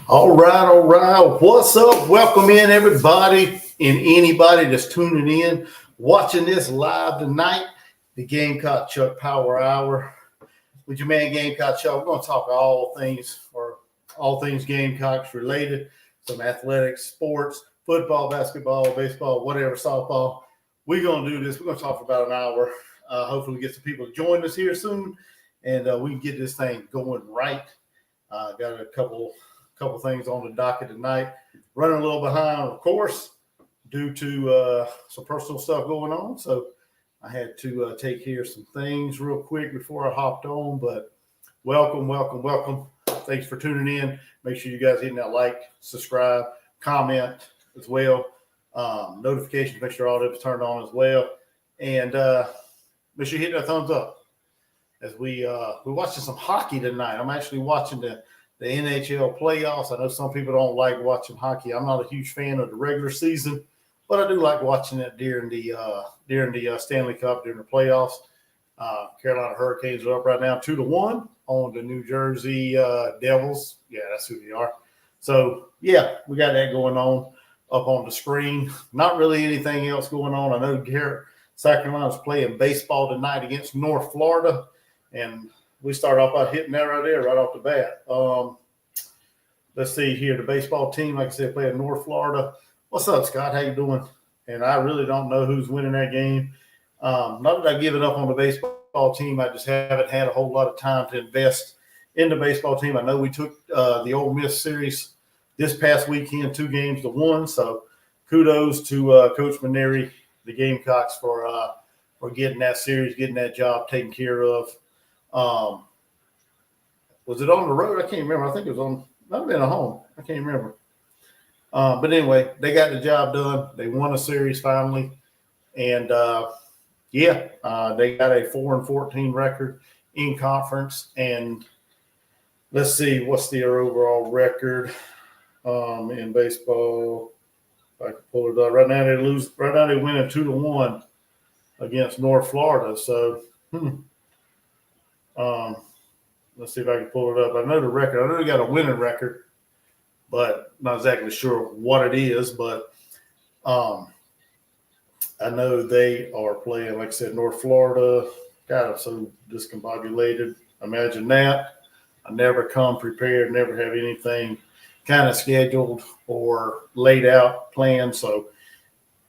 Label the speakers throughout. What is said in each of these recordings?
Speaker 1: All right. What's up? Welcome in, everybody and anybody that's tuning in, watching this live tonight. The Gamecock Chuck Power Hour with your man Gamecock Chuck. We're going to talk all things Gamecocks related, some athletics, sports, football, basketball, baseball, whatever, softball. We're going to do this. We're going to talk for about an hour. Hopefully, we get some people to join us here soon, and we can get this thing going right. Got a couple things on the docket tonight. Running a little behind, of course, due to some personal stuff going on. So I had to take care of some things real quick before I hopped on. But welcome. Thanks for tuning in. Make sure you guys hit that like, subscribe, comment as well. Notifications, make sure all that's turned on as well. And make sure you hit that thumbs up. As we're watching some hockey tonight. I'm actually watching the NHL playoffs. I know some people don't like watching hockey. I'm not a huge fan of the regular season, but I do like watching it during the Stanley Cup, during the playoffs. Carolina Hurricanes are up right now 2-1 on the New Jersey Devils. Yeah, that's who they are. So, yeah, we got that going on up on the screen. Not really anything else going on. I know South Carolina's playing baseball tonight against North Florida. And we start off by hitting that right there, right off the bat. Let's see here. The baseball team, like I said, playing North Florida. What's up, Scott? How you doing? And I really don't know who's winning that game. Not that I've given up on the baseball team. I just haven't had a whole lot of time to invest in the baseball team. I know we took the Ole Miss series this past weekend, 2-1. So kudos to Coach Maneri, the Gamecocks, for getting that series, getting that job taken care of. Was it on the road? I can't remember. I think it was might have been at home. I can't remember. But anyway, they got the job done. They won a series finally. And, they got a 4-14 record in conference. And let's see, what's their overall record in baseball? If I can pull it up. Right now they winning 2-1 against North Florida. So, let's see if I can pull it up. I know the record. I know they got a winning record, but not exactly sure what it is. But I know they are playing, like I said, North Florida. God, I'm so discombobulated. Imagine that. I never come prepared, never have anything kind of scheduled or laid out, planned. So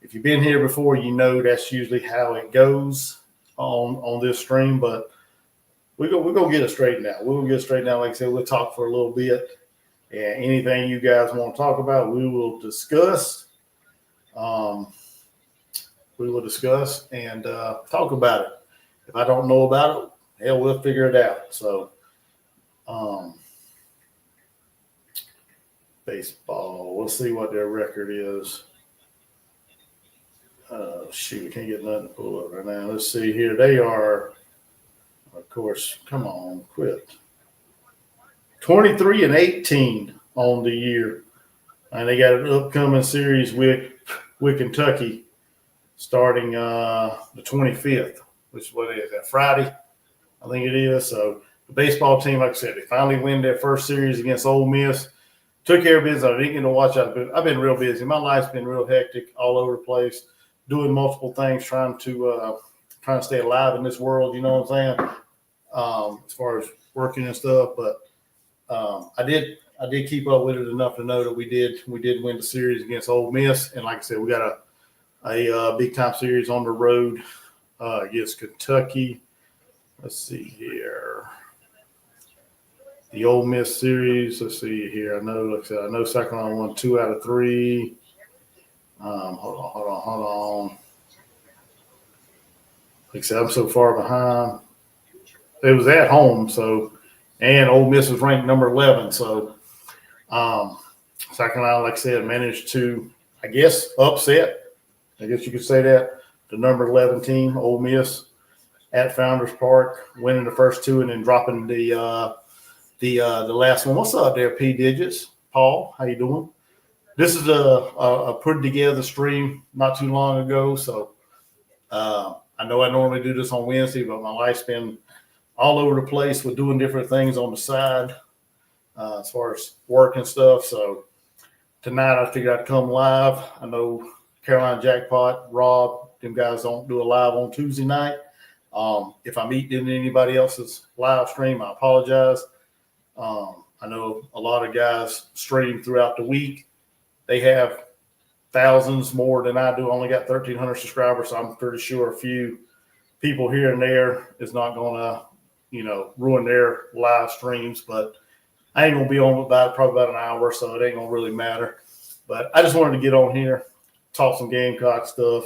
Speaker 1: if you've been here before, you know that's usually how it goes on this stream. But we're gonna get it straightened out. We're gonna get it straightened out. Like I said, we'll talk for a little bit. And anything you guys want to talk about, we will discuss. We will discuss and talk about it. If I don't know about it, hell, we'll figure it out. So, baseball. We'll see what their record is. We can't get nothing to pull up right now. Let's see here. They are. Of course, come on, quit. 23-18 on the year. And they got an upcoming series with Kentucky starting the 25th, which is what it is, that Friday, I think it is. So the baseball team, like I said, they finally win their first series against Ole Miss. Took care of business. I didn't get to watch it. I've been real busy. My life's been real hectic all over the place, doing multiple things, trying to stay alive in this world, you know what I'm saying? As far as working and stuff, but I did keep up with it enough to know that we did win the series against Ole Miss, and like I said, we got a big time series on the road against Kentucky. Let's see here, the Ole Miss series. Let's see here. I know South Carolina won 2 out of 3. Hold on. Like I said, I'm so far behind. It was at home, and Ole Miss was ranked number 11. So, South Carolina, like I said, managed to, I guess, upset. I guess you could say that the number 11 team, Ole Miss, at Founders Park, winning the first 2 and then dropping the last one. What's up there, P Digits? Paul, how you doing? This is a put together stream not too long ago, so I know I normally do this on Wednesday, but my life's been all over the place with doing different things on the side. as far as work and stuff. So tonight I figured I'd come live. I know Carolina Jackpot, Rob, them guys don't do a live on Tuesday night. If I'm eating in anybody else's live stream, I apologize. I know a lot of guys stream throughout the week. They have thousands more than I do. I only got 1,300 subscribers, so I'm pretty sure a few people here and there is not going to, ruin their live streams. But I ain't going to be on probably about an hour, so it ain't going to really matter. But I just wanted to get on here, talk some Gamecock stuff.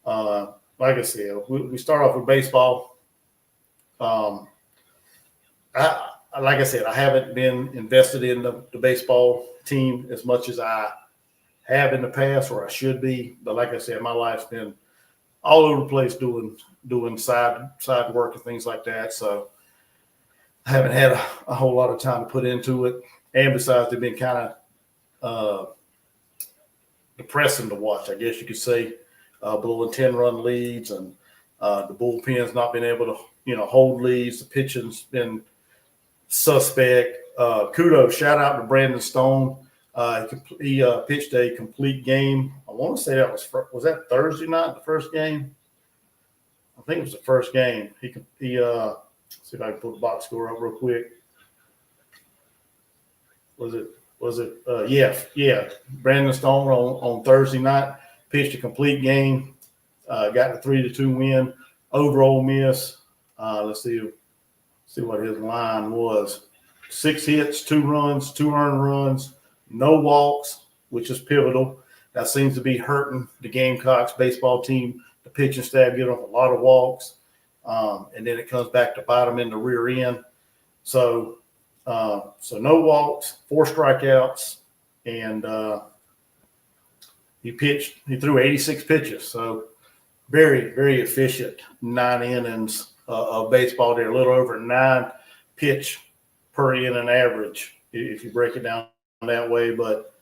Speaker 1: Like I said, we start off with baseball. Like I said, I haven't been invested in the baseball team as much as I have in the past, or I should be. But like I said, my life's been all over the place doing side work and things like that. So I haven't had a whole lot of time to put into it. And besides, they've been kind of depressing to watch, I guess you could say. Blowing 10-run leads, and the bullpen's not been able to, hold leads. The pitching's been suspect. Kudos, shout out to Brandon Stone. He pitched a complete game. I want to say that was that Thursday night, the first game? I think it was the first game. He see if I can put the box score up real quick. Was it? Yeah. Brandon Stone on Thursday night pitched a complete game. Got a 3-2 win over Ole Miss. Let's see what his line was. 6 hits, 2 runs, 2 earned runs, no walks, which is pivotal. That seems to be hurting the Gamecocks baseball team. The pitching staff giving up a lot of walks, and then it comes back to bite them in the rear end. So no walks, 4 strikeouts, and he threw 86 pitches. So very, very efficient 9 innings of baseball there, a little over 9 pitch per inning average, if you break it down that way. But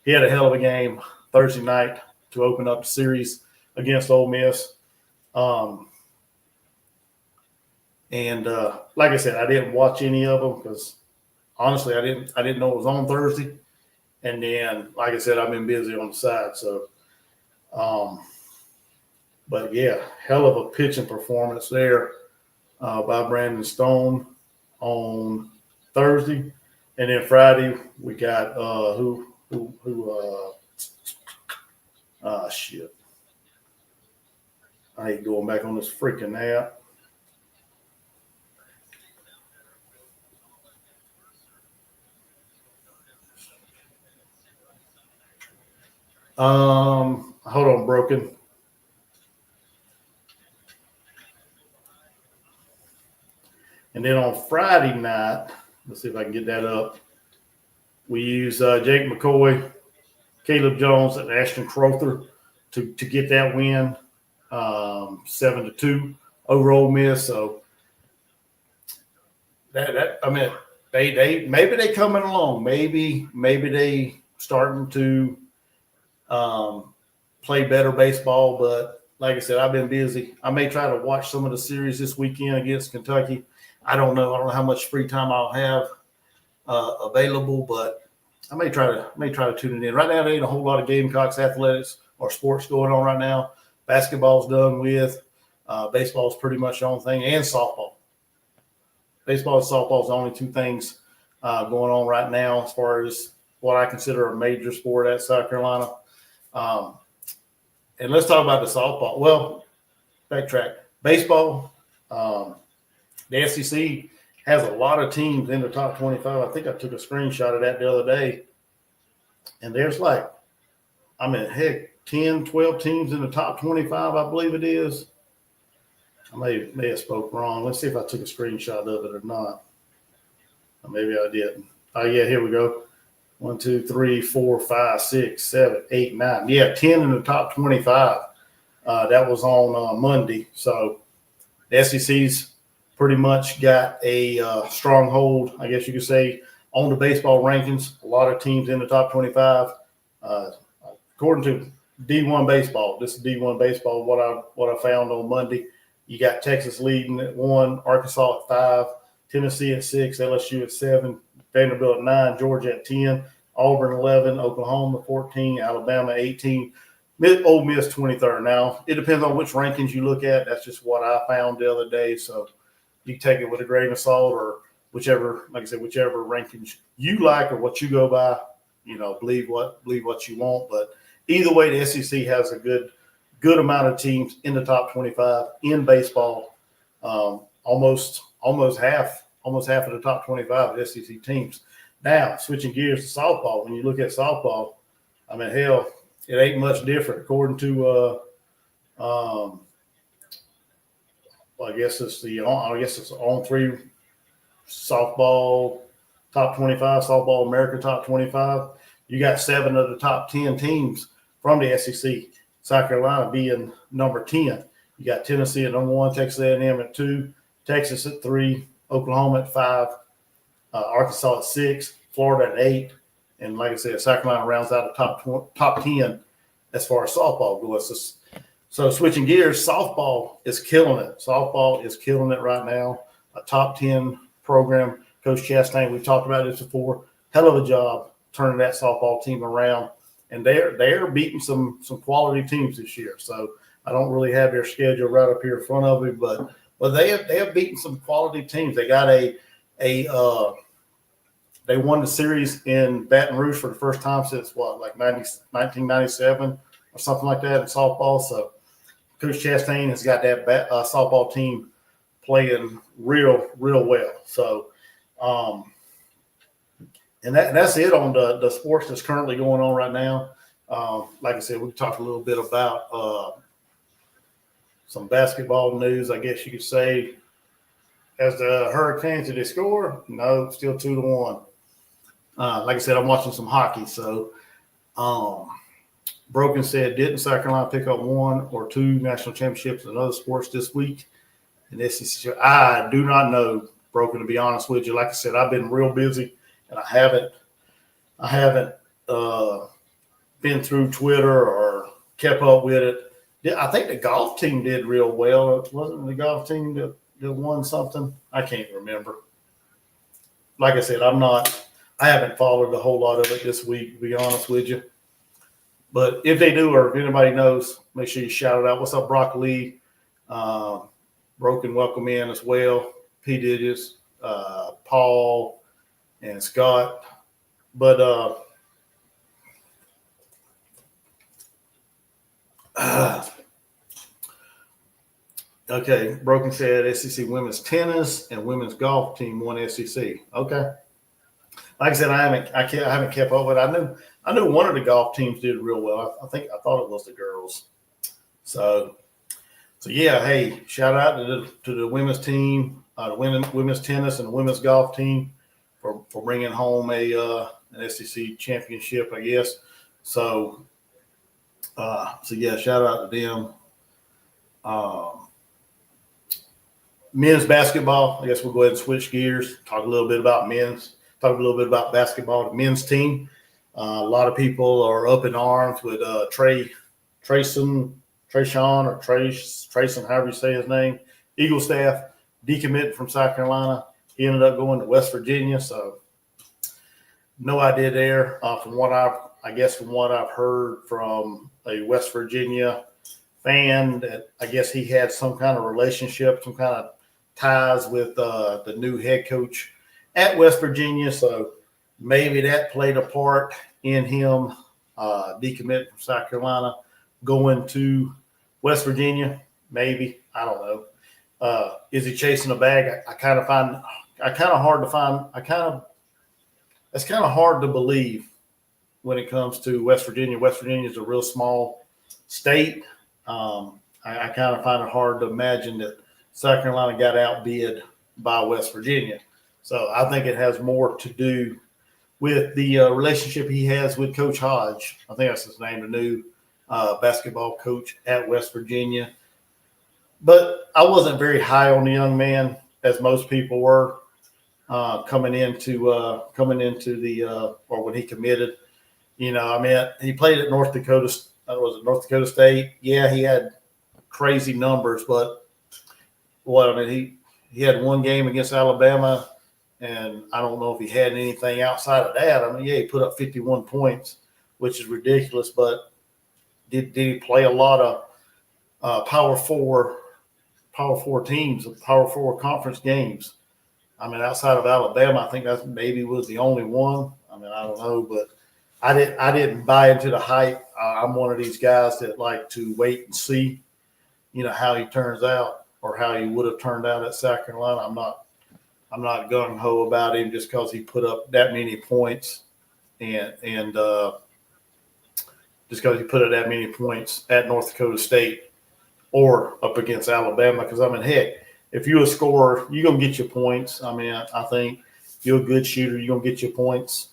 Speaker 1: he had a hell of a game Thursday night to open up the series against Ole Miss. And like I said, I didn't watch any of them because honestly, I didn't know it was on Thursday. And then, like I said, I've been busy on the side. So, but yeah, hell of a pitching performance there by Brandon Stone on Thursday. And then Friday, we got shit. I ain't going back on this freaking app. Hold on, broken. And then on Friday night, let's see if I can get that up. We use Jake McCoy, Caleb Jones, and Ashton Crowther to get that win, 7-2 over Ole Miss. So they maybe they coming along. Maybe they starting to play better baseball. But like I said, I've been busy. I may try to watch some of the series this weekend against Kentucky. I don't know how much free time I'll have available, but I may try to tune it in. Right now, there ain't a whole lot of Gamecocks athletics or sports going on right now. Basketball's done with. Baseball's pretty much the only thing, and softball. Baseball and softball is the only 2 things going on right now as far as what I consider a major sport at South Carolina. And let's talk about the softball. Well, backtrack. Baseball, the SEC has a lot of teams in the top 25. I think I took a screenshot of that the other day. And there's 10, 12 teams in the top 25, I believe it is. I may have spoke wrong. Let's see if I took a screenshot of it or not. Or maybe I didn't. Oh, yeah, here we go. 1, 2, 3, 4, 5, 6, 7, 8, 9. Yeah, 10 in the top 25. That was on Monday. So the SEC's pretty much got a stronghold, I guess you could say, on the baseball rankings. A lot of teams in the top 25. According to D1 baseball, this is D1 baseball. What I found on Monday, you got Texas leading at 1, Arkansas at 5, Tennessee at 6, LSU at 7, Vanderbilt at 9, Georgia at 10, Auburn 11, Oklahoma 14, Alabama 18, Ole Miss 23rd. Now, it depends on which rankings you look at. That's just what I found the other day. So you take it with a grain of salt, or whichever, like I said, whichever rankings you like or what you go by, believe what you want. But either way, the SEC has a good amount of teams in the top 25 in baseball. Almost half of the top 25 SEC teams. Now, switching gears to softball. When you look at softball, I mean, hell, it ain't much different according to I guess it's on 3 softball top 25, softball America top 25. You got 7 of the top 10 teams from the SEC. South Carolina being number 10. You got Tennessee at number 1, Texas A&M at 2, Texas at 3, Oklahoma at 5, Arkansas at 6, Florida at 8, and like I said, South Carolina rounds out the top 10 as far as softball goes. So switching gears, softball is killing it. Softball is killing it right now. A top 10 program. Coach Chastain, we've talked about this before. Hell of a job turning that softball team around, and they're beating some quality teams this year. So I don't really have their schedule right up here in front of me, but they have beaten some quality teams. They got they won the series in Baton Rouge for the first time since 1997 or something like that in softball. So Coach Chastain has got that softball team playing real well. So, and that's it on the sports that's currently going on right now. Like I said, we talked a little bit about some basketball news, I guess you could say. As the Hurricanes, did they score? No, still 2-1. Like I said, I'm watching some hockey. So, Broken said, didn't South Carolina pick up 1 or 2 national championships in other sports this week? And this is, I do not know, Broken, to be honest with you. Like I said, I've been real busy, and I haven't been through Twitter or kept up with it. I think the golf team did real well. Wasn't the golf team that won something? I can't remember. Like I said, I haven't followed a whole lot of it this week, to be honest with you. But if they do, or if anybody knows, make sure you shout it out. What's up, Brock Lee? Broken, welcome in as well. P. Digits, Paul, and Scott. But okay, Broken said SEC women's tennis and women's golf team won SEC. Okay. Like I said, I haven't kept up with it. I knew one of the golf teams did real well. I thought it was the girls. So yeah. Hey, shout out to the women's team, the women's tennis and the women's golf team for bringing home an SEC championship, I guess. So yeah, shout out to them. Men's basketball. I guess we'll go ahead and switch gears. Talk a little bit about basketball. The men's team. A lot of people are up in arms with Trayson, however you say his name. Eagle staff decommitted from South Carolina. He ended up going to West Virginia. So no idea there. From what I've heard from a West Virginia fan, that I guess he had some kind of relationship, some kind of ties with the new head coach at West Virginia. So maybe that played a part in him decommitting from South Carolina, going to West Virginia. Maybe, I don't know. Is he chasing a bag? It's kind of hard to believe when it comes to West Virginia. West Virginia is a real small state. I kind of find it hard to imagine that South Carolina got outbid by West Virginia. So I think it has more to do with the relationship he has with Coach Hodge. I think that's his name, the new basketball coach at West Virginia. But I wasn't very high on the young man, as most people were, coming into the or when he committed. He played at North Dakota State. Yeah, he had crazy numbers, but he he had one game against Alabama, and I don't know if he had anything outside of that. I mean, yeah, he put up 51 points, which is ridiculous. But did he play a lot of Power Four teams, Power Four conference games? I mean, outside of Alabama, I think that maybe was the only one. I mean, I don't know, but I didn't buy into the hype. I'm one of these guys that like to wait and see, how he turns out or how he would have turned out at South Carolina. I'm not gung ho about him just because he put up that many points and just because he put up that many points at North Dakota State or up against Alabama. Because I mean, heck, if you're a scorer, you're gonna get your points. I mean, I think if you're a good shooter, you're gonna get your points.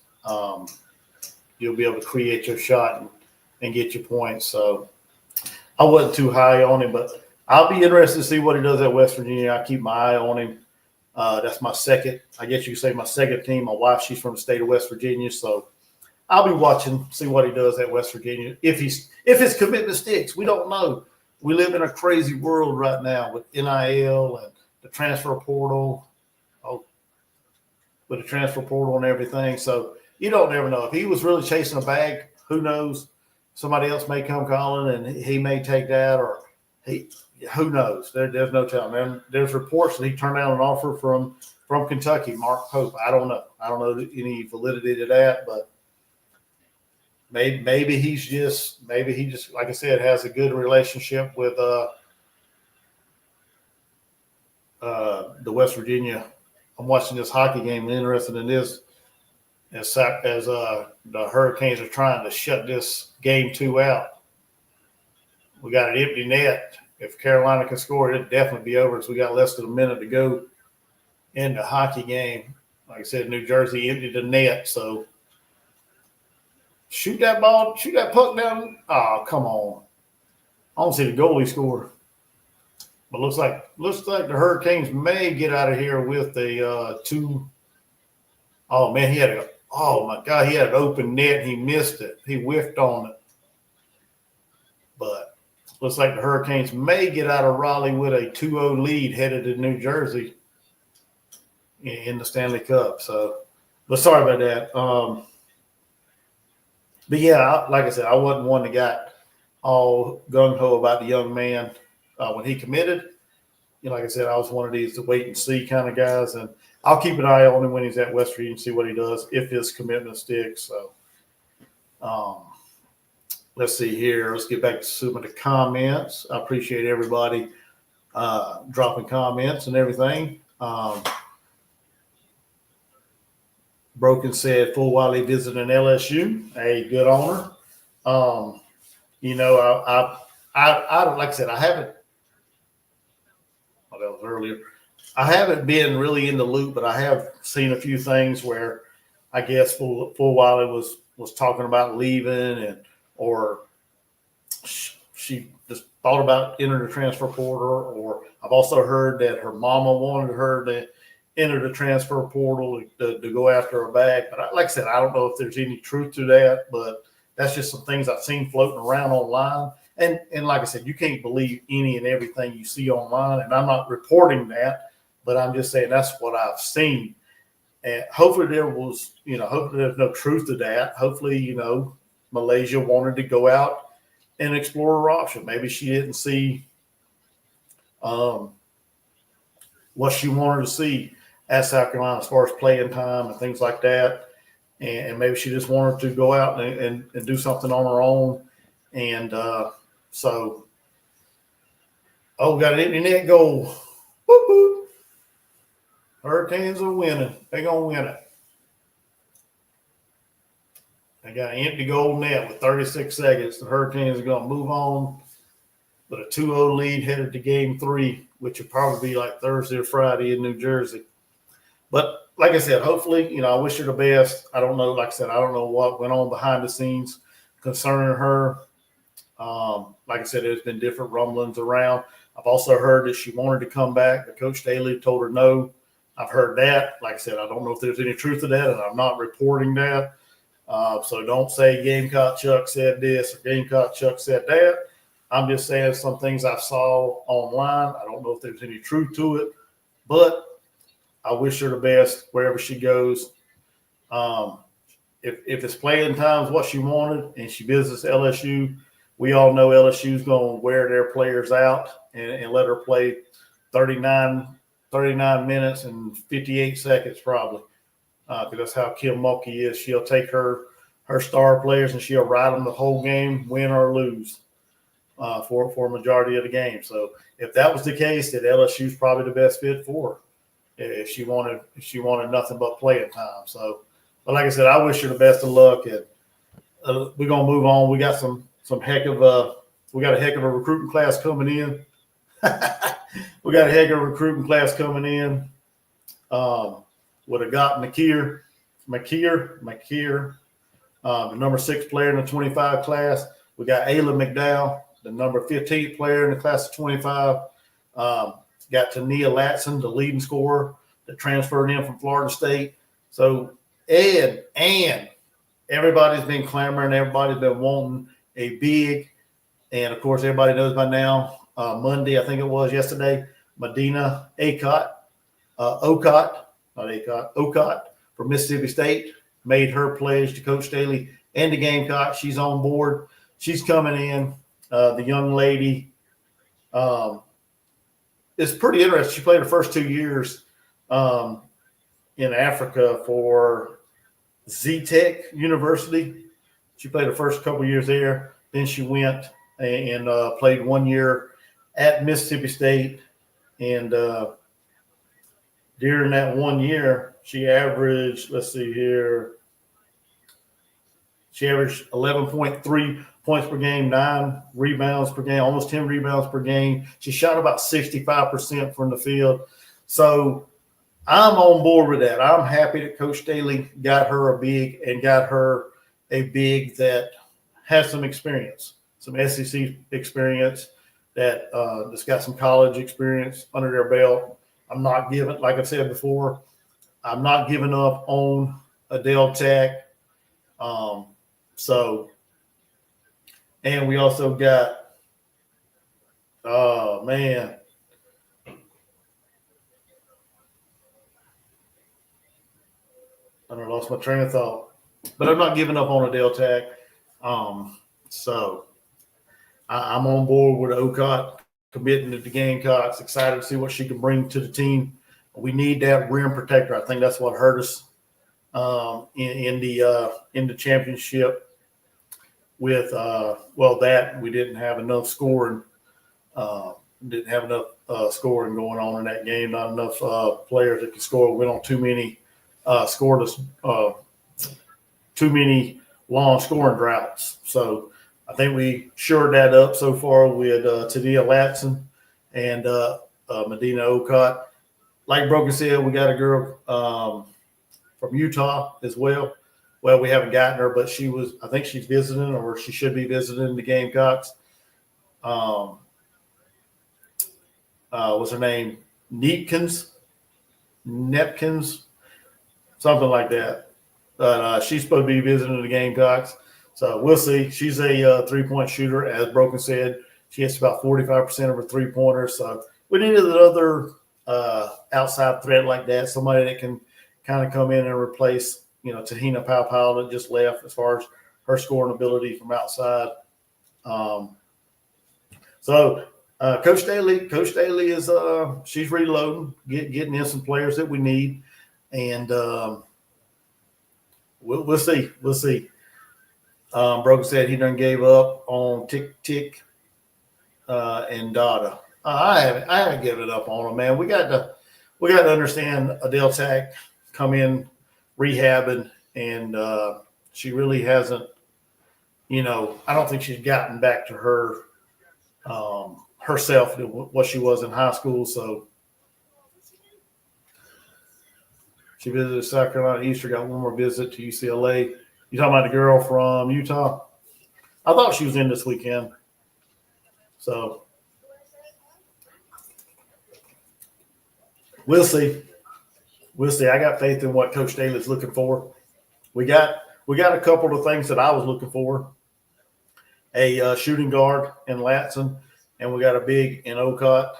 Speaker 1: You'll be able to create your shot and get your points. So I wasn't too high on him, but I'll be interested to see what he does at West Virginia. I keep my eye on him. That's my second, I guess you could say my second team. My wife, she's from the state of West Virginia, so I'll be watching, see what he does at West Virginia. If his commitment sticks, we don't know. We live in a crazy world right now with NIL and the transfer portal. With the transfer portal and everything, so you don't ever know. If he was really chasing a bag, who knows? Somebody else may come calling, and he may take that, or who knows? There's no telling. And there's reports that he turned down an offer from Kentucky, Mark Pope. I don't know. I don't know any validity to that, but maybe he just, like I said, has a good relationship with the West Virginia. I'm watching this hockey game. I'm interested in this as the Hurricanes are trying to shut this game 2 out. We got an empty net. If Carolina can score, it'd definitely be over. So we got less than a minute to go in the hockey game. Like I said, New Jersey emptied the net. So shoot that puck down. Oh, come on. I don't see the goalie score. But looks like the Hurricanes may get out of here with a 2. Oh man, he had an open net. He missed it. He whiffed on it. But looks like the Hurricanes may get out of Raleigh with a 2-0 lead headed to New Jersey in the Stanley Cup. So, but sorry about that. But yeah, like I said, I wasn't one that got all gung-ho about the young man when he committed. Like I said, I was one of these to wait and see kind of guys, and I'll keep an eye on him when he's at West Virginia and see what he does if his commitment sticks. So, let's see here. Let's get back to some of the comments. I appreciate everybody dropping comments and everything. Broken said, full while he visited an LSU. Hey, good honor. I like I said, I haven't. That was earlier. I haven't been really in the loop, but I have seen a few things where I guess full while it was talking about leaving or she just thought about entering the transfer portal, or I've also heard that her mama wanted her to enter the transfer portal to go after her bag. But like I said, I don't know if there's any truth to that, but that's just some things I've seen floating around online. And like I said, you can't believe any and everything you see online. And I'm not reporting that, but I'm just saying that's what I've seen. And hopefully hopefully there's no truth to that. Hopefully, Malaysia wanted to go out and explore her option. Maybe she didn't see what she wanted to see at South Carolina as far as playing time and things like that. And maybe she just wanted to go out and do something on her own. And so, we got an empty net goal. Whoop, whoop. Hurricanes are winning. They're going to win it. They got an empty goal net with 36 seconds. The Hurricanes are going to move on with a 2-0 lead headed to game 3, which will probably be like Thursday or Friday in New Jersey. But like I said, hopefully, I wish her the best. I don't know. Like I said, I don't know what went on behind the scenes concerning her. Like I said, there's been different rumblings around. I've also heard that she wanted to come back, but Coach Staley told her no. I've heard that. Like I said, I don't know if there's any truth to that, and I'm not reporting that. So don't say Gamecock Chuck said this or Gamecock Chuck said that. I'm just saying some things I saw online. I don't know if there's any truth to it, But I wish her the best wherever she goes. If it's playing times what she wanted and she visits LSU, we all know LSU is going to wear their players out and let her play 39 minutes and 58 seconds probably. Because that's how Kim Mulkey is. She'll take her star players and she'll ride them the whole game, win or lose, for a majority of the game. So if that was the case, then LSU is probably the best fit for her if she wanted nothing but playing time. So, but like I said, I wish her the best of luck, and we're gonna move on. We got some heck of a recruiting class coming in. We got a heck of a recruiting class coming in. Would have got McKeer, the number 6 player in the 25 class. We got Ayla McDowell, the number 15th player in the class of 25. Got Tania Latson, the leading scorer that transferred in from Florida State. So, and everybody's been clamoring, everybody's been wanting a big, and of course, everybody knows by now, Monday, I think it was yesterday, Medina Ocott from Mississippi State made her pledge to Coach Staley and the Gamecock. She's on board. She's coming in. The young lady is pretty interesting. She played her first 2 years in Africa for Z-Tech University. She played her first couple years there. Then she went and played 1 year at Mississippi State. And during that 1 year, she averaged, she averaged 11.3 points per game, 9 rebounds per game, almost 10 rebounds per game. She shot about 65% from the field. So I'm on board with that. I'm happy that Coach Staley got her a big that has some experience, some SEC experience, that's got some college experience under their belt. I'm not giving, like I said before, I'm not giving up on Adele Tech. And we also got, oh man, I lost my train of thought, but I'm not giving up on Adele Tech. So I'm on board with Ocott committing to the Gamecocks. Excited to see what she can bring to the team. We need that rim protector. I think that's what hurt us in the championship. With that we didn't have enough scoring. Scoring going on in that game. Not enough players that could score. We don't too many scoreless, too many long scoring droughts. So I think we shored that up so far with Tania Latson and Medina Ocott. Like Broken said, we got a girl from Utah as well. Well, we haven't gotten her, but I think she's visiting, or she should be visiting the Gamecocks. What's her name? Nepkins, something like that. But she's supposed to be visiting the Gamecocks. So we'll see. She's a three-point shooter. As Broken said, she hits about 45% of her three-pointers. So we needed another outside threat like that, somebody that can kind of come in and replace, Tahina Powell that just left as far as her scoring ability from outside. Coach Staley is she's reloading, getting in some players that we need, and we'll see. We'll see. Broken said he done gave up on Tick and Dada. I haven't given it up on them, man. We got to understand Adele Tech come in rehabbing, and she really hasn't. I don't think she's gotten back to her herself what she was in high school. So she visited South Carolina Eastern, got one more visit to UCLA. You talking about the girl from Utah? I thought she was in this weekend. So we'll see. We'll see. I got faith in what Coach Staley's looking for. We got a couple of things that I was looking for. A shooting guard in Latson, and we got a big in Ocott.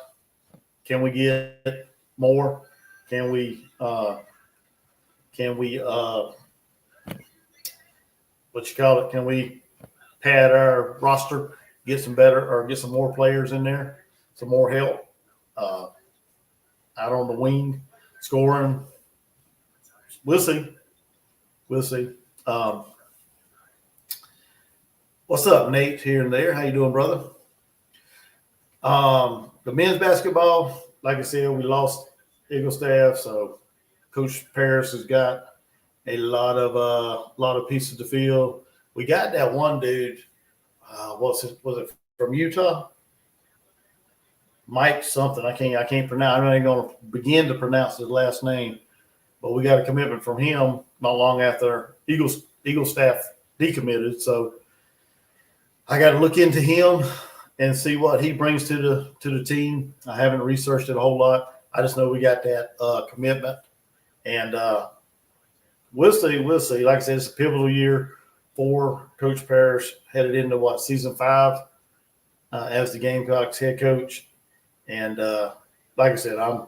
Speaker 1: Can we get more? Can we what you call it? Can we pad our roster, get some more players in there, some more help out on the wing, scoring? We'll see. We'll see. What's up, Nate? Here and there. How you doing, brother? The men's basketball, like I said, we lost Eagle staff, so Coach Paris has got a lot of pieces to fill. We got that one dude. Was it from Utah? Mike something. I can't pronounce. I'm not even going to begin to pronounce his last name. But we got a commitment from him not long after Eagle staff decommitted. So I got to look into him and see what he brings to the team. I haven't researched it a whole lot. I just know we got that commitment, and we'll see. We'll see. Like I said, it's a pivotal year for Coach Parrish, headed into season 5 as the Gamecocks head coach. And like I said, I'm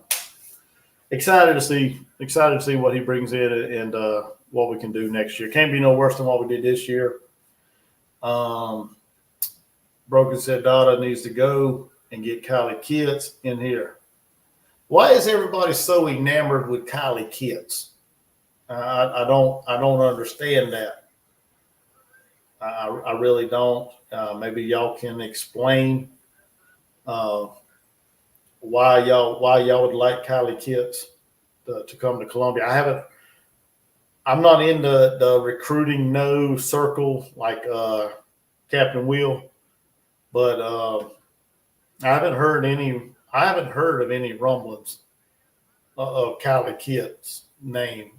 Speaker 1: excited to see what he brings in and what we can do next year. Can't be no worse than what we did this year. Broken said Dada needs to go and get Kylie Kitts in here. Why is everybody so enamored with Kylie Kitts? I don't understand that. I really don't. Maybe y'all can explain why y'all would like Kylie Kitts to come to Columbia. I'm not in the recruiting circle like Captain Will, but I haven't heard of any rumblings of Kylie Kitts' name.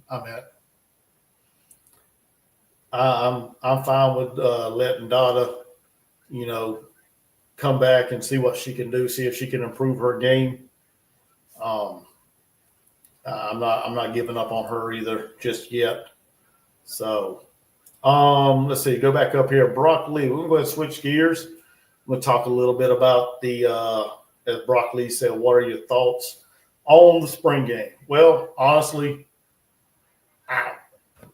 Speaker 1: I'm fine with letting Dada, come back and see what she can do, see if she can improve her game. I'm not giving up on her either just yet. So let's see, go back up here. Brock Lee, we're going to go ahead and switch gears. We'll talk a little bit about as Brock Lee said, what are your thoughts on the spring game? Well, honestly,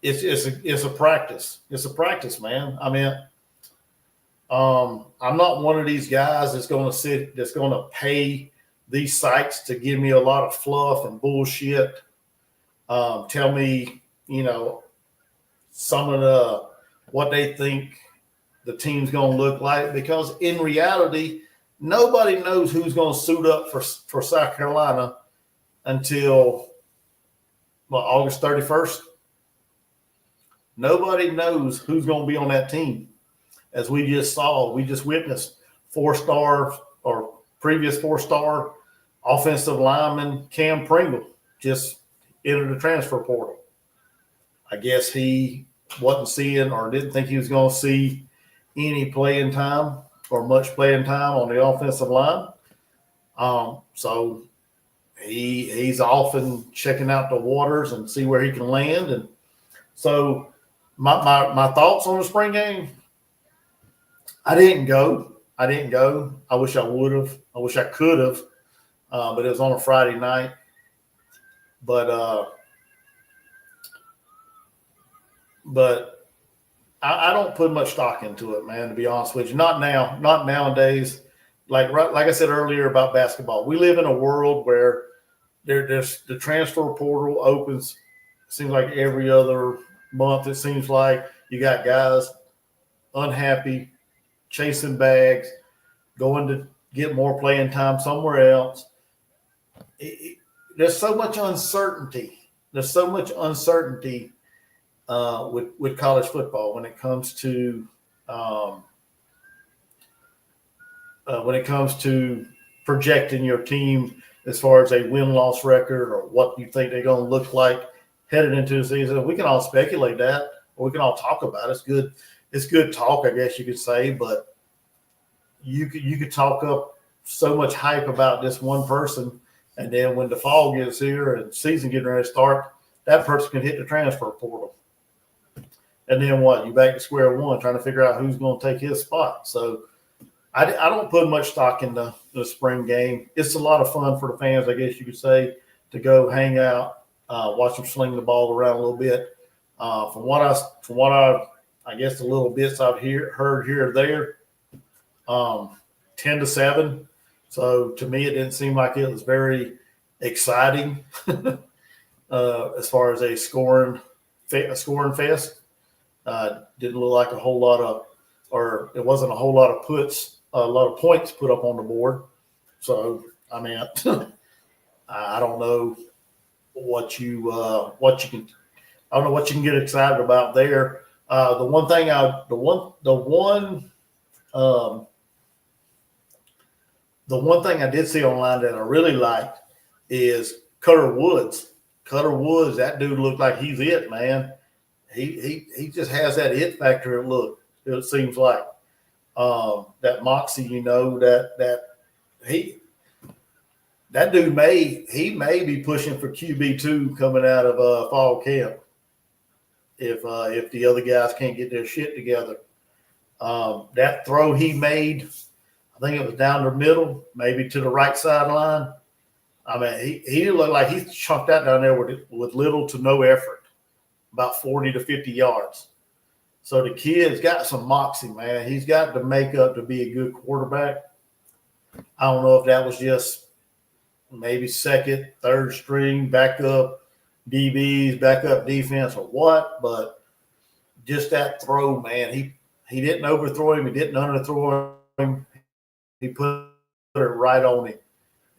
Speaker 1: it's a practice. It's a practice, man. I'm not one of these guys that's going to pay these sites to give me a lot of fluff and bullshit. Tell me, some of what they think the team's going to look like, because in reality, nobody knows who's going to suit up for South Carolina until August 31st. Nobody knows who's going to be on that team. As we just witnessed, 4-star or previous 4-star offensive lineman Cam Pringle just entered the transfer portal. I guess he wasn't seeing or didn't think he was going to see any playing time or much playing time on the offensive line. So he's off and checking out the waters and see where he can land. And so my thoughts on the spring game, I didn't go. I wish I would have. I wish I could have. But it was on a Friday night. But I don't put much stock into it, man, to be honest with you. Not now, not nowadays. Like I said earlier about basketball, we live in a world where there's the transfer portal opens. It seems like every other month. It seems like you got guys unhappy, chasing bags, going to get more playing time somewhere else. There's so much uncertainty. With college football when it comes to projecting your team as far as a win-loss record or what you think they're going to look like headed into the season. We can all speculate that, or we can all talk about it. It's good talk, I guess you could say, but you could talk up so much hype about this one person, and then when the fall gets here and season getting ready to start, that person can hit the transfer portal. And then what? You back to square one trying to figure out who's going to take his spot. So I don't put much stock in the spring game. It's a lot of fun for the fans, I guess you could say. to go hang out, watch him sling the ball around a little bit. From what I guess the little bits I've heard here or there, 10-7. So to me, it didn't seem like it was very exciting as far as a scoring fest. Didn't look like a whole lot of, or it wasn't a whole lot of a lot of points put up on the board. So I mean, I don't know what you can. I don't know what you can get excited about there. The one thing I did see online that I really liked is Cutter Woods. Cutter Woods, that dude looked like he's it, man. He just has that it factor. It seems like that moxie, that dude may be pushing for QB2 coming out of fall camp if the other guys can't get their shit together. That throw he made, I think it was down the middle, maybe to the right sideline. I mean, he looked like he chunked out down there with little to no effort, about 40 to 50 yards. So the kid's got some moxie, man. He's got the makeup to be a good quarterback. I don't know if that was just maybe second, third string, backup DBs, backup defense or what, but just that throw, man, he didn't overthrow him. He didn't underthrow him. He put it right on him.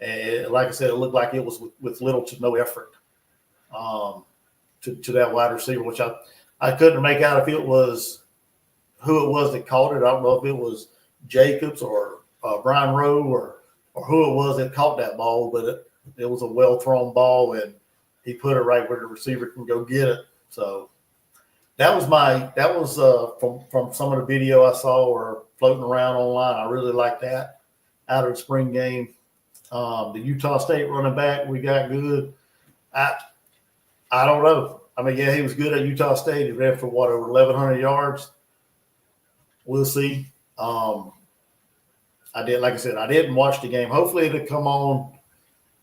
Speaker 1: And like I said, it looked like it was with little to no effort to that wide receiver, which I couldn't make out if it was who it was that caught it. I don't know if it was Jacobs or Brian Rowe or who it was that caught that ball, but it was a well-thrown ball, and he put it right where the receiver can go get it. So that was from some of the video I saw or floating around online. I really like that out of the spring game. The Utah State running back we got good. I don't know. I mean, yeah, he was good at Utah State. He ran for over 1,100 yards. We'll see. I didn't watch the game. Hopefully it'll come on.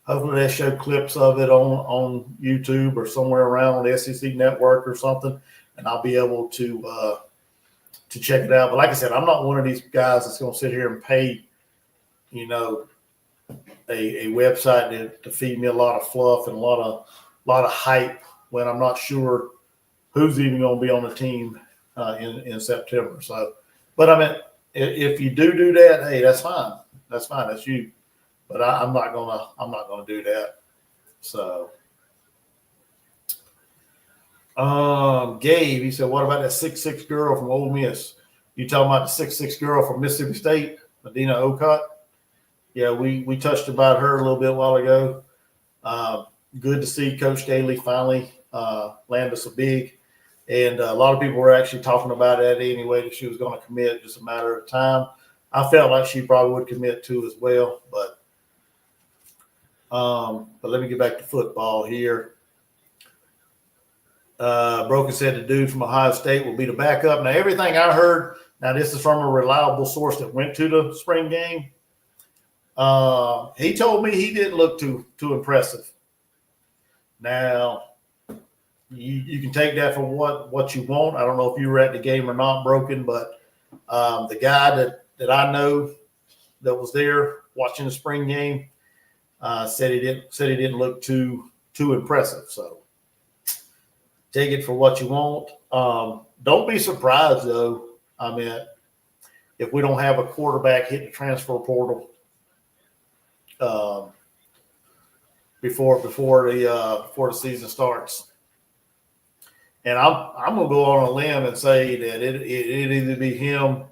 Speaker 1: Hopefully they show clips of it on YouTube or somewhere around on the SEC network or something, and I'll be able to check it out. But like I said, I'm not one of these guys that's going to sit here and pay, a website to feed me a lot of fluff and a lot of hype when I'm not sure who's even going to be on the team in September. So, but I mean, if you do that, hey, that's fine. That's fine. That's you. But I'm not gonna do that. So, Gabe, he said, "What about that 6'6" girl from Ole Miss? You talking about the 6'6" girl from Mississippi State, Medina Okot?" Yeah, we touched about her a little bit a while ago. Good to see Coach Daly finally land us a big. And a lot of people were actually talking about that anyway, that she was going to commit, just a matter of time. I felt like she probably would commit too as well. But let me get back to football here. Broken said the dude from Ohio State will be the backup. Now, everything I heard, now this is from a reliable source that went to the spring game. He told me he didn't look too impressive. Now, you can take that for what you want. I don't know if you were at the game or not, Broken, but the guy that I know that was there watching the spring game said he didn't look too impressive. So take it for what you want. Don't be surprised though. I mean, if we don't have a quarterback hit the transfer portal before the season starts. And I'm gonna go on a limb and say that it either be him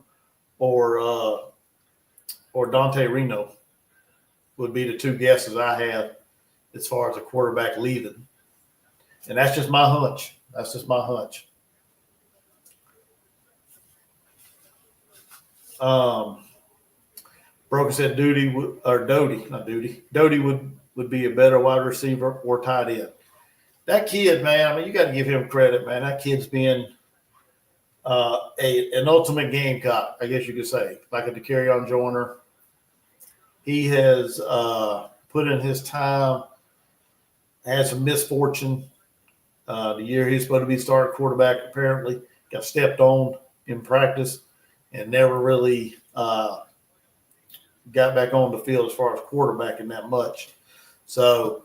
Speaker 1: or Dante Reno would be the two guesses I have as far as a quarterback leaving. And that's just my hunch. Broken said Doty would be a better wide receiver or tight end. That kid, man, I mean, you got to give him credit, man. That kid's been an ultimate Gamecock, I guess you could say, like a DeCarrion Joyner. He has put in his time had some misfortune. The year he's supposed to be starting quarterback, apparently got stepped on in practice and never really got back on the field as far as quarterbacking that much. So,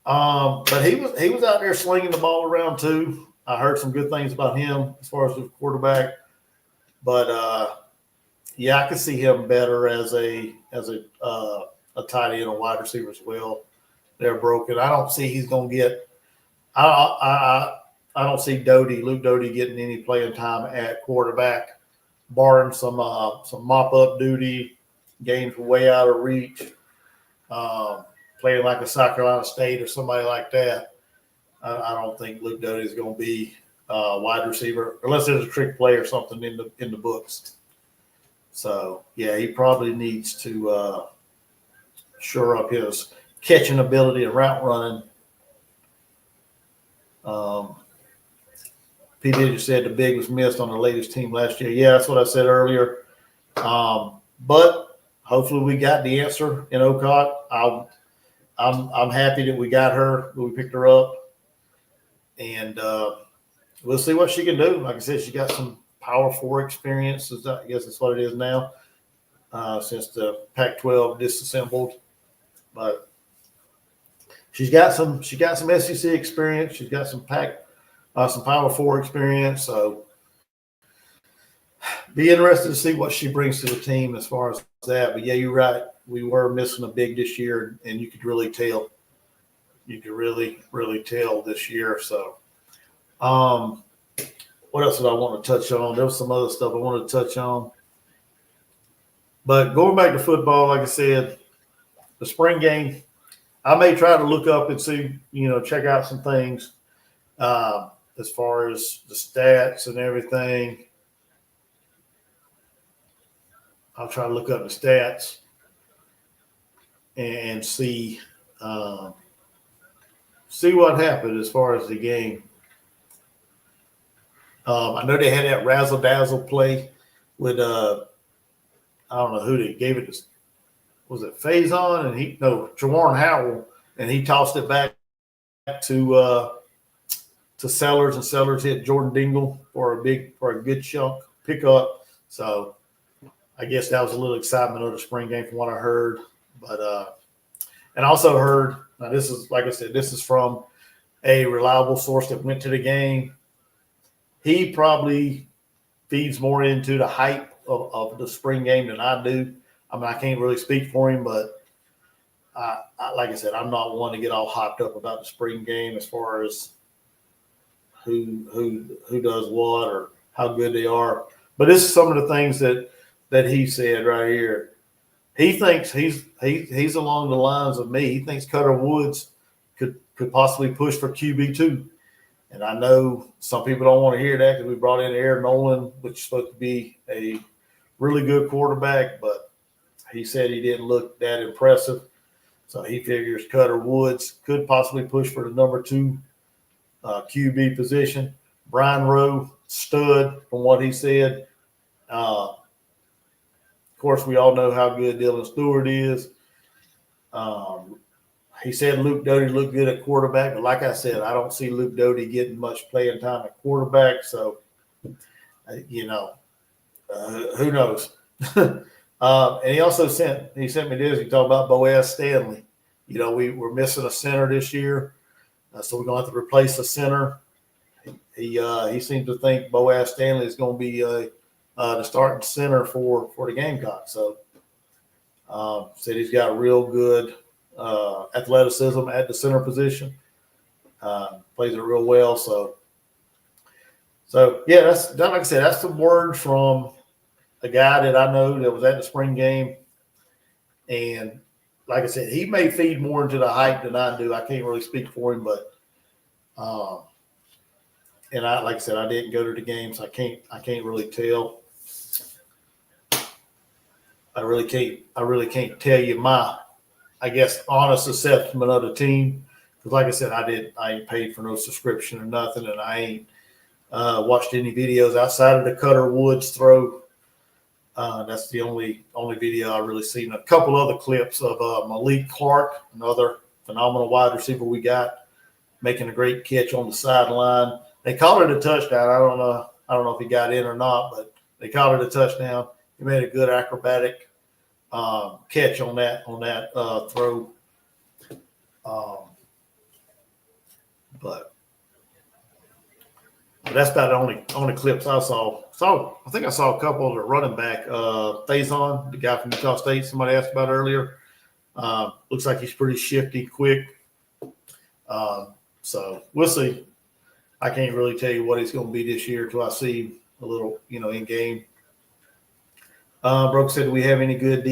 Speaker 1: but he was out there slinging the ball around too. I heard some good things about him as far as the quarterback, but yeah, I could see him better as a tight end or wide receiver as well. They're broken. I don't see he's going to get. I don't see Luke Doty getting any playing time at quarterback, barring some mop up duty, games way out of reach, playing like a South Carolina State or somebody like that. I don't think Luke Doty is going to be wide receiver unless there's a trick play or something in the books. So yeah, he probably needs to shore up his catching ability and route running. P. just said the big was missed on the latest team last year. Yeah, that's what I said earlier. But hopefully we got the answer in Gamecock. I'm happy that we got her, that we picked her up, and we'll see what she can do. Like I said, she got some Power 4 experience. I guess that's what it is now, since the Pac-12 disassembled. But she's got some SEC experience. She's got some Power 4 experience. So be interested to see what she brings to the team as far as that. But yeah, you're right. We were missing a big this year, and you could really tell. You could really, really tell this year. So, what else did I want to touch on? There was some other stuff I wanted to touch on. But going back to football, like I said, the spring game, I may try to look up and see, check out some things as far as the stats and everything. I'll try to look up the stats and see what happened as far as the game. I know they had that razzle dazzle play with I don't know who they gave it to. Was it Faison and Jawarn Howell, and he tossed it back to Sellers, and Sellers hit Jordan Dingle for a good chunk pickup. So I guess that was a little excitement of the spring game from what I heard. But and also heard, now this is, like I said, this is from a reliable source that went to the game. He probably feeds more into the hype of the spring game than I do. I mean, I can't really speak for him, but like I said, I'm not one to get all hopped up about the spring game as far as who does what or how good they are. But this is some of the things that he said right here. He thinks he's along the lines of me. He thinks Cutter Woods could possibly push for QB2. And I know some people don't want to hear that because we brought in Aaron Nolan, which is supposed to be a really good quarterback, but he said he didn't look that impressive. So he figures Cutter Woods could possibly push for the number 2 QB position. Brian Rowe, stud from what he said. Of course, we all know how good Dylan Stewart is. He said Luke Doty looked good at quarterback, but like I said, I don't see Luke Doty getting much playing time at quarterback. So, who knows? And he also sent me this. He talked about Boaz Stanley. We're missing a center this year, so we're going to have to replace the center. He seems to think Boaz Stanley is going to be the starting center for the Gamecocks. So, said he's got real good athleticism at the center position. Plays it real well. So yeah, that's like I said, that's the word from a guy that I know that was at the spring game. And like I said, he may feed more into the hype than I do. I can't really speak for him, but and like I said, I didn't go to the games. I can't really tell. I really can't tell you my, I guess, honest assessment of the team. Because like I said, I ain't paid for no subscription or nothing, and I ain't watched any videos outside of the Cutter Woods throw. That's the only video I've really seen. A couple other clips of Malik Clark, another phenomenal wide receiver we got. making a great catch on the sideline. They called it a touchdown. I don't know if he got in or not, but they called it a touchdown. He made a good acrobatic catch on that throw. But that's about the only clips I saw. So I think I saw a couple of the running back, Faison, the guy from Utah State. Somebody asked about earlier. Looks like he's pretty shifty, quick. So we'll see. I can't really tell you what he's going to be this year until I see a little, in game. Brooke said, do we have any good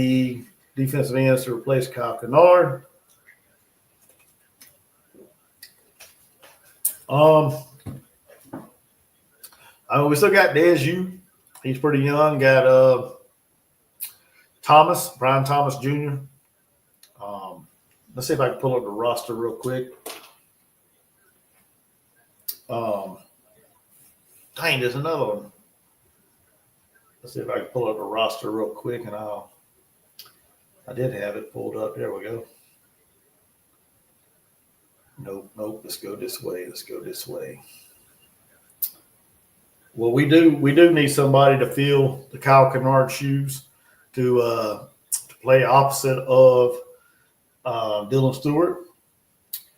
Speaker 1: defensive ends to replace Kyle Kennard? We still got Deju. He's pretty young. Got Brian Thomas Jr. Let's see if I can pull up the roster real quick. Dang, there's another one. Let's see if I can pull up the roster real quick, and I did have it pulled up. There we go. Nope. Let's go this way. Well, we do need somebody to fill the Kyle Kennard shoes to play opposite of Dylan Stewart.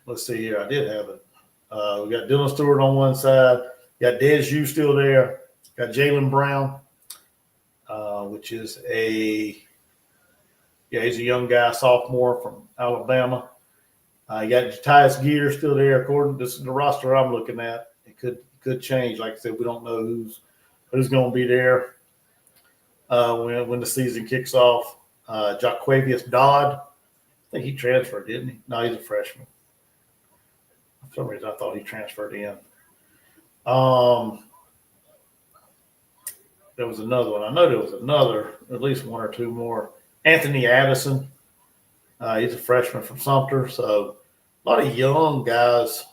Speaker 1: Let's see here. I did have it. We got Dylan Stewart on one side. Got Deju still there. Got Jalen Brown, which is he's a young guy, sophomore from Alabama. You got Tyus Gear still there. According to the roster I'm looking at, it could change. Like I said, we don't know who's going to be there when the season kicks off. Jaquavius Dodd, I think he transferred, didn't he? No, he's a freshman. For some reason, I thought he transferred in. There was another one. I know there was at least one or two more. Anthony Addison. He's a freshman from Sumter. So a lot of young guys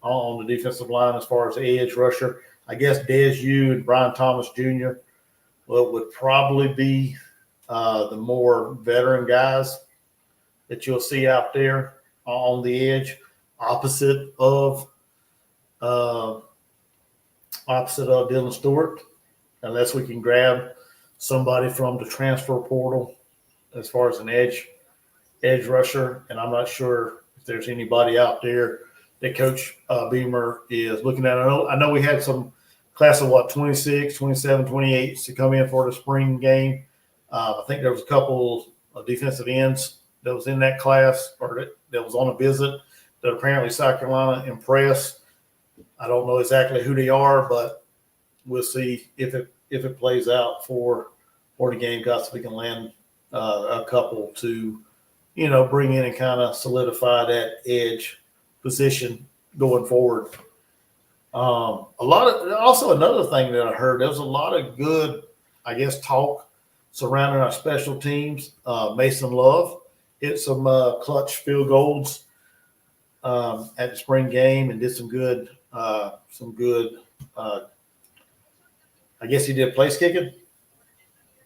Speaker 1: on the defensive line as far as edge rusher. I guess Deju and Brian Thomas Jr. would probably be the more veteran guys that you'll see out there on the edge, opposite of Dylan Stewart, unless we can grab somebody from the transfer portal as far as an edge rusher. And I'm not sure if there's anybody out there that Coach Beamer is looking at. I know we had some class of 26, 27, 28 to come in for the spring game. I think there was a couple of defensive ends that was in that class or that was on a visit that apparently South Carolina impressed. I don't know exactly who they are, but we'll see if it plays out for the Gamecocks. We can land a couple to, bring in and kind of solidify that edge position going forward. Also another thing that I heard, there was a lot of good, talk surrounding our special teams. Mason Love hit some clutch field goals at the spring game and did some good. I guess he did place kicking.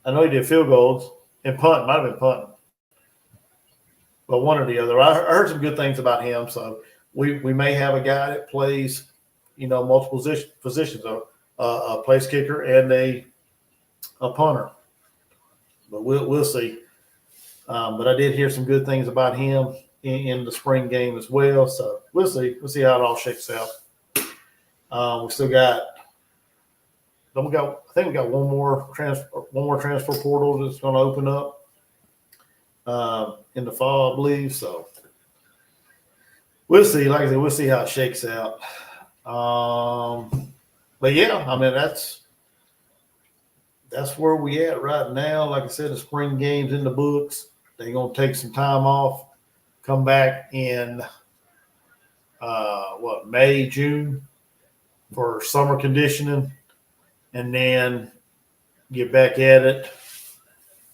Speaker 1: I know he did field goals and punt. Might have been punting, but one or the other. I heard some good things about him. So we may have a guy that plays, multiple positions, a place kicker and a punter. But we'll see. But I did hear some good things about him in the spring game as well. So we'll see. We'll see how it all shakes out. We still got. I think we got one more transfer portal that's going to open up in the fall, I believe. So we'll see. Like I said, we'll see how it shakes out. But yeah, that's where we at right now. Like I said, the spring game's in the books. They're going to take some time off, come back in May, June for summer conditioning, and then get back at it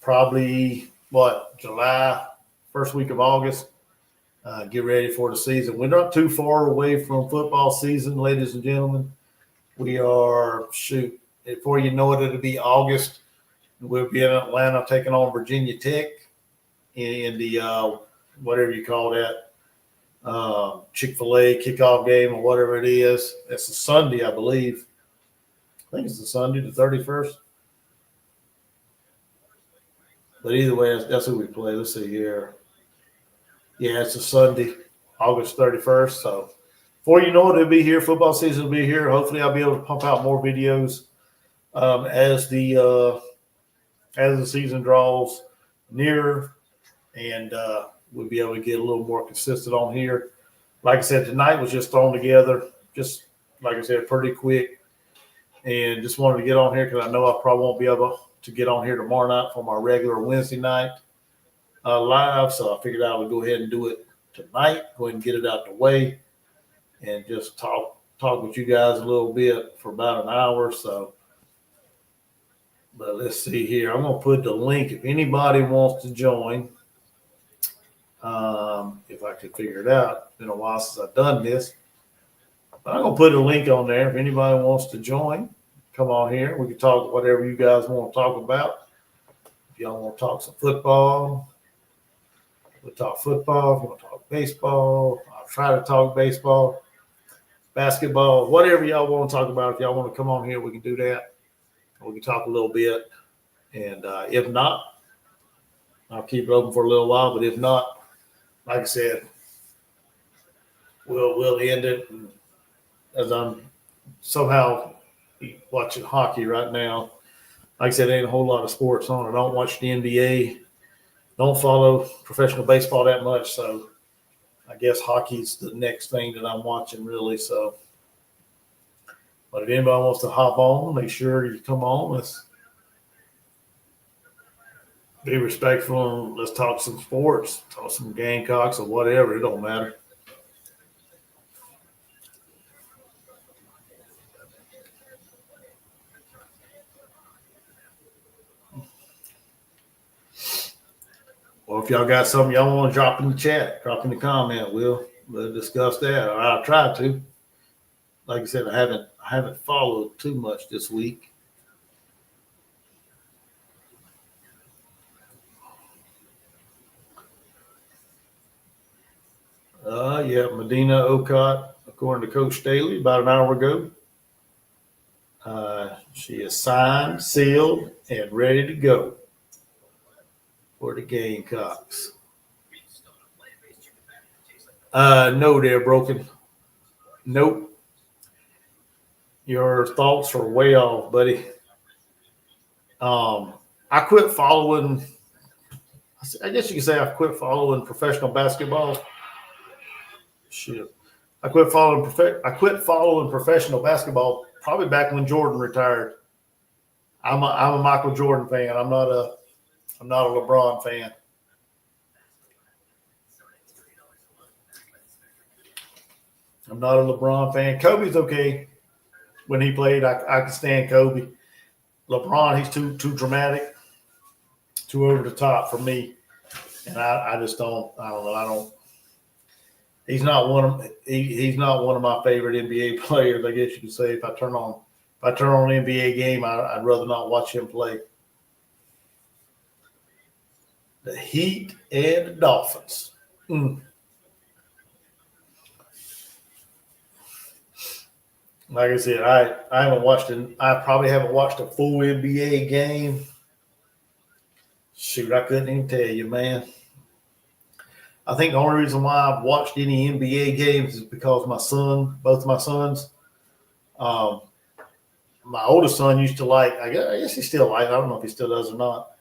Speaker 1: probably July, first week of August. Get ready for the season. We're not too far away from football season, ladies and gentlemen. We are, before you know it, it'll be August. We'll be in Atlanta taking on Virginia Tech in the whatever you call that, Chick-fil-A kickoff game or whatever it is. It's a Sunday, I believe. I think it's a Sunday, the 31st. But either way, that's who we play. Let's see here. Yeah, it's a Sunday, August 31st. So before you know it, it'll be here. Football season will be here. Hopefully, I'll be able to pump out more videos as the season draws nearer, and we'll be able to get a little more consistent on here. Like I said, tonight was just thrown together, just like I said, pretty quick, and just wanted to get on here because I know I probably won't be able to get on here tomorrow night for my regular Wednesday night live, so I figured I would go ahead and do it tonight, go ahead and get it out the way, and just talk with you guys a little bit for about an hour or so. But let's see here. I'm going to put the link if anybody wants to join. If I could figure it out. It's been a while since I've done this. But I'm going to put a link on there. If anybody wants to join, come on here. We can talk whatever you guys want to talk about. If y'all want to talk some football, we'll talk football. If you want to talk baseball, I'll try to talk baseball, basketball, whatever y'all want to talk about. If y'all want to come on here, we can do that. We can talk a little bit. And if not, I'll keep it open for a little while. But if not, like I said, we'll end it. And as I'm somehow watching hockey right now, like I said, there ain't a whole lot of sports on. I don't watch the NBA. Don't follow professional baseball that much. So I guess hockey's the next thing that I'm watching, really. So, but if anybody wants to hop on, make sure you come on. Let's be respectful and let's talk some sports, talk some Gamecocks or whatever. It don't matter. Or if y'all got something y'all want to drop in the chat, drop in the comment. We'll discuss that. Or I'll try to. Like I said, I haven't followed too much this week. Yeah, Medina Ocott, according to Coach Staley, about an hour ago. She is signed, sealed, and ready to go for the Gamecocks. No, they're broken. Nope. Your thoughts are way off, buddy. I quit following. I guess you could say I quit following professional basketball. Shit, I quit following professional basketball probably back when Jordan retired. I'm a Michael Jordan fan. I'm not a LeBron fan. I'm not a LeBron fan. Kobe's okay. When he played, I could stand Kobe. LeBron, he's too dramatic, too over the top for me, and I just don't. I don't know. He's not one of my favorite NBA players. I guess you could say if I turn on an NBA game, I'd rather not watch him play. The Heat and the Dolphins. Like I said, I haven't watched it. I probably haven't watched a full NBA game. Shoot, I couldn't even tell you, man. I think the only reason why I've watched any NBA games is because both my sons, my oldest son used to like, I guess he still likes, I don't know if he still does or not.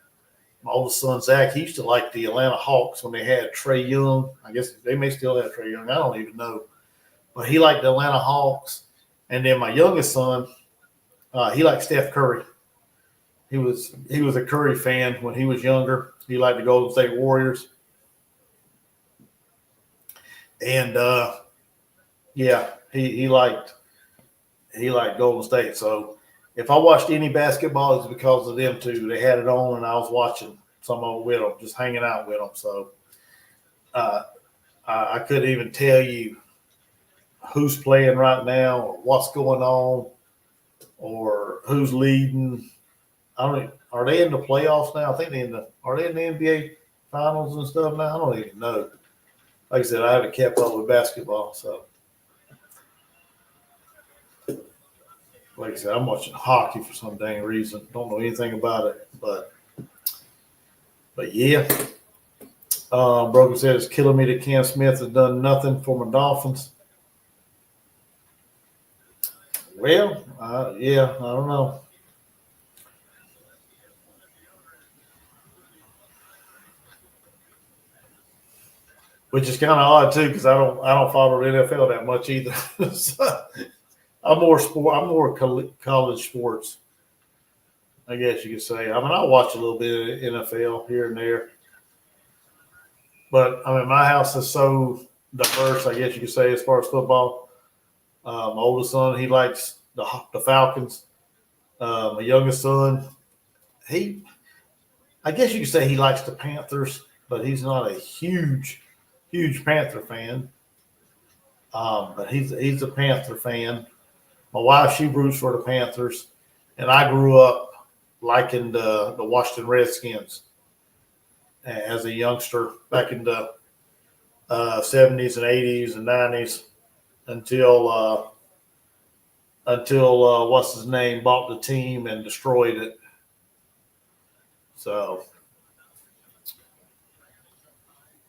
Speaker 1: My oldest son, Zach, he used to like the Atlanta Hawks when they had Trae Young. I guess they may still have Trae Young. I don't even know. But he liked the Atlanta Hawks. And then my youngest son, he liked Steph Curry. He was a Curry fan when he was younger. He liked the Golden State Warriors. And yeah, he liked Golden State. So if I watched any basketball, it's because of them two. They had it on, and I was watching some of it with them, just hanging out with them. So I couldn't even tell you who's playing right now or what's going on or who's leading. I don't. Are they in the playoffs now? I think are they in the NBA finals and stuff now? I don't even know. like I said, I haven't kept up with basketball. So, like I said, I'm watching hockey for some dang reason. Don't know anything about it, but yeah. Brogan said it's killing me that Cam Smith has done nothing for my Dolphins. Well, yeah, I don't know. Which is kind of odd too, because I don't follow the NFL that much either. So, I'm more college sports, I guess you could say. I mean, I watch a little bit of NFL here and there, but I mean, my house is so diverse, I guess you could say, as far as football. My oldest son, he likes the Falcons. My youngest son, I guess you could say he likes the Panthers, but he's not a huge Panther fan. But he's a Panther fan. My wife, she roots for the Panthers, and I grew up liking the Washington Redskins as a youngster back in the 70s and 80s and 90s until what's his name bought the team and destroyed it. So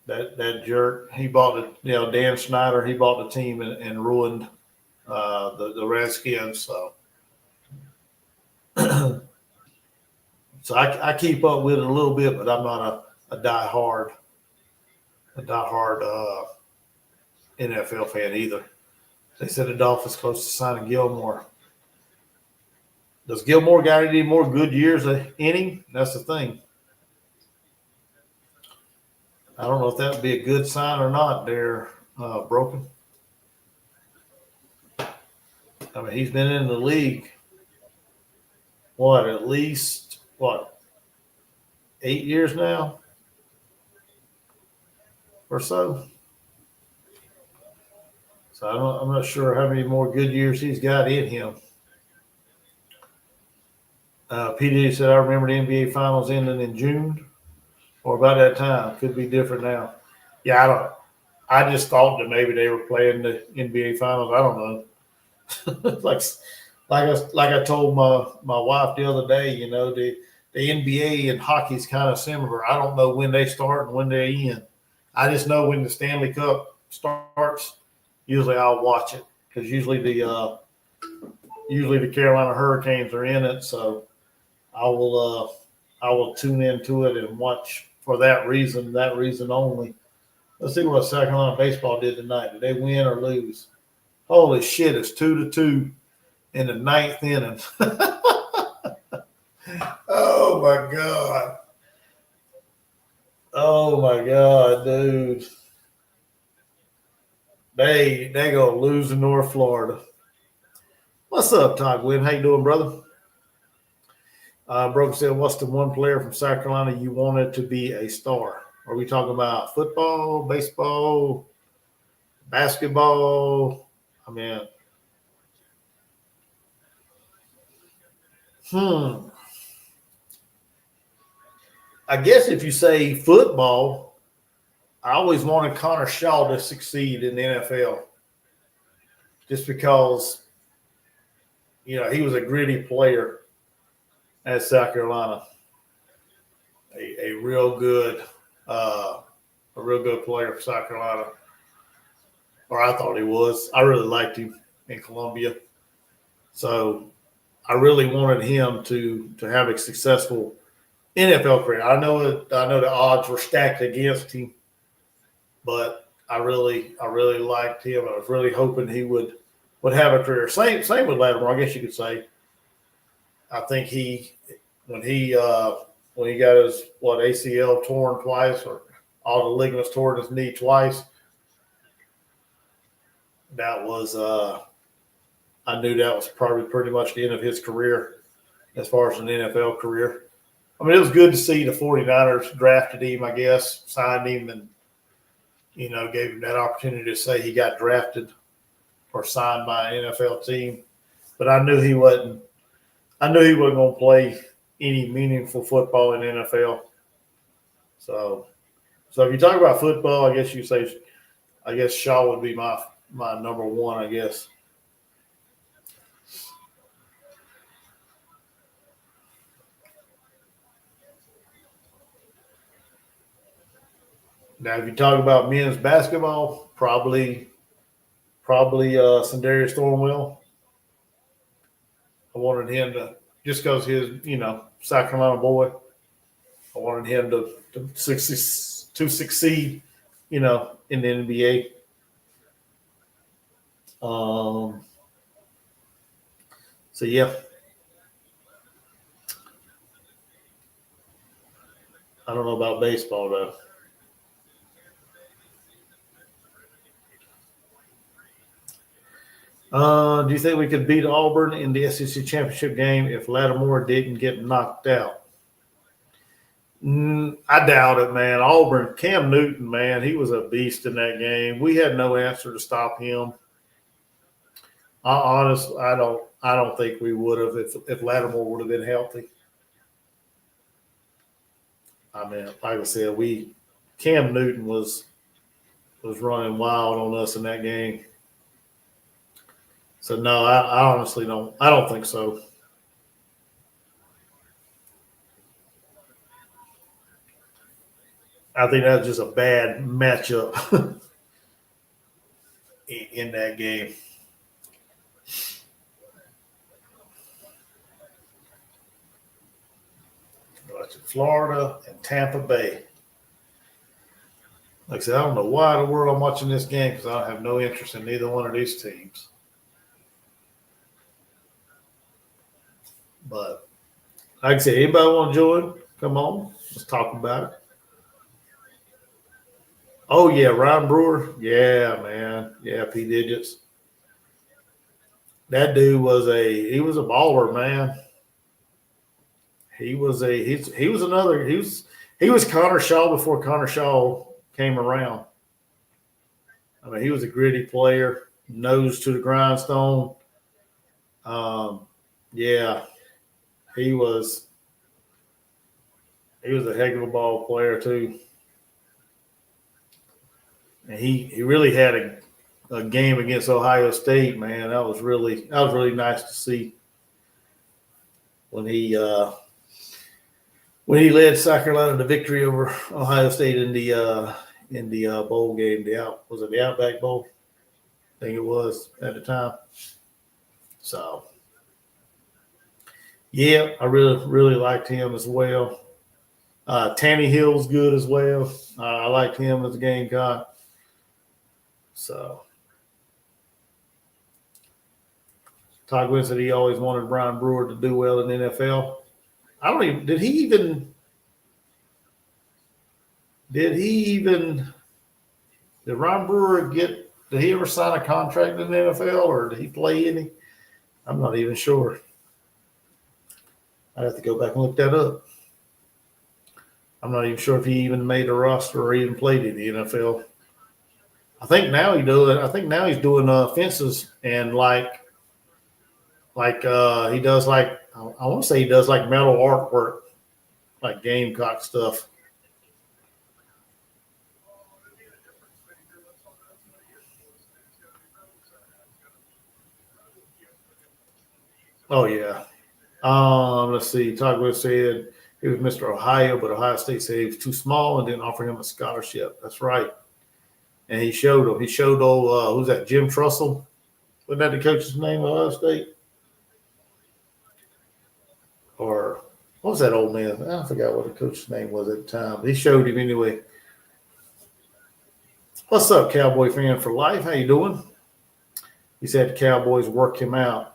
Speaker 1: that jerk, he bought it. Dan Snyder, he bought the team and ruined the Redskins. So so I keep up with it a little bit, but I'm not a diehard NFL fan either. They said the Dolphins close to signing Gilmore. Does Gilmore got any more good years in him? That's the thing. I don't know if that would be a good sign or not there, Broken. I mean, he's been in the league, at least 8 years now or so. So I'm not sure how many more good years he's got in him. PD said, I remember the NBA Finals ending in June or about that time. Could be different now. Yeah, I just thought that maybe they were playing the NBA Finals. I don't know. like I told my wife the other day, the NBA and hockey is kind of similar. I don't know when they start and when they end. I just know when the Stanley Cup starts. Usually I'll watch it because usually the Carolina Hurricanes are in it, so I will tune into it and watch for that reason only. Let's see what South Carolina baseball did tonight. Did they win or lose? Holy shit! It's 2-2 in the ninth inning. Oh my god! Oh my god, dude! They gonna lose in North Florida. What's up, Todd Gwynn? How you doing, brother? Broke said, what's the one player from South Carolina you wanted to be a star? Are we talking about football, baseball, basketball? I mean, I guess if you say football, I always wanted Connor Shaw to succeed in the NFL just because, he was a gritty player at South Carolina, a real good player for South Carolina, or I thought he was. I really liked him in Columbia, so I really wanted him to have a successful NFL career. I know the odds were stacked against him, but I really liked him. I was really hoping he would have a career. Same with Lattimore, I guess you could say. I think when he got his ACL torn twice or all the ligaments torn his knee twice, that was I knew that was probably pretty much the end of his career as far as an NFL career. I mean, it was good to see the 49ers drafted him, I guess, signed him, and gave him that opportunity to say he got drafted or signed by an NFL team. But I knew he wasn't going to play any meaningful football in the NFL. So if you talk about football, I guess you say I guess Shaw would be my number one, I guess. Now, if you talk about men's basketball, probably Sindarius Thornwell. I wanted him to, just because his, Sacramento boy, I wanted him to succeed, in the NBA. So, yeah. I don't know about baseball, though. Do you think we could beat Auburn in the SEC championship game if Lattimore didn't get knocked out? I doubt it, man. Auburn, Cam Newton, man, he was a beast in that game. We had no answer to stop him. Honestly, I don't think we would have if Lattimore would have been healthy. I mean, like I said, Cam Newton was running wild on us in that game. So no, I honestly don't. I don't think so. I think that's just a bad matchup in that game. Florida and Tampa Bay. Like I said, I don't know why in the world I'm watching this game because I have no interest in neither one of these teams. But like I said, anybody want to join? Come on, let's talk about it. Oh yeah, Ryan Brewer. Yeah, man. Yeah, P digits. That dude was a baller, man. He was Connor Shaw before Connor Shaw came around. I mean, he was a gritty player, nose to the grindstone. Yeah, he was a heck of a ball player too. And he really had a game against Ohio State, man. That was really nice to see when he led South Carolina to victory over Ohio State in the bowl game. Was it the Outback Bowl? I think it was at the time. So yeah, I really liked him as well. Tannehill's good as well. I liked him as a Gamecock. So Todd Gwynn said he always wanted Brian Brewer to do well in the NFL. I don't even did he Ron Brewer did he ever sign a contract in the NFL or did he play any? I'm not even sure. I'd have to go back and look that up. I'm not even sure if he even made a roster or even played in the NFL. I think now he's doing fences and he does I want to say he does like metal artwork, like Gamecock stuff. Oh yeah. Let's see. Todd said he was Mr. Ohio, but Ohio State said he was too small and didn't offer him a scholarship. That's right. And he showed him. He showed who's that? Jim Trussell. Wasn't that the coach's name of Ohio State? Or what was that old man? I forgot what the coach's name was at the time. He showed him anyway. What's up, Cowboy fan for life? How you doing? He said the Cowboys work him out.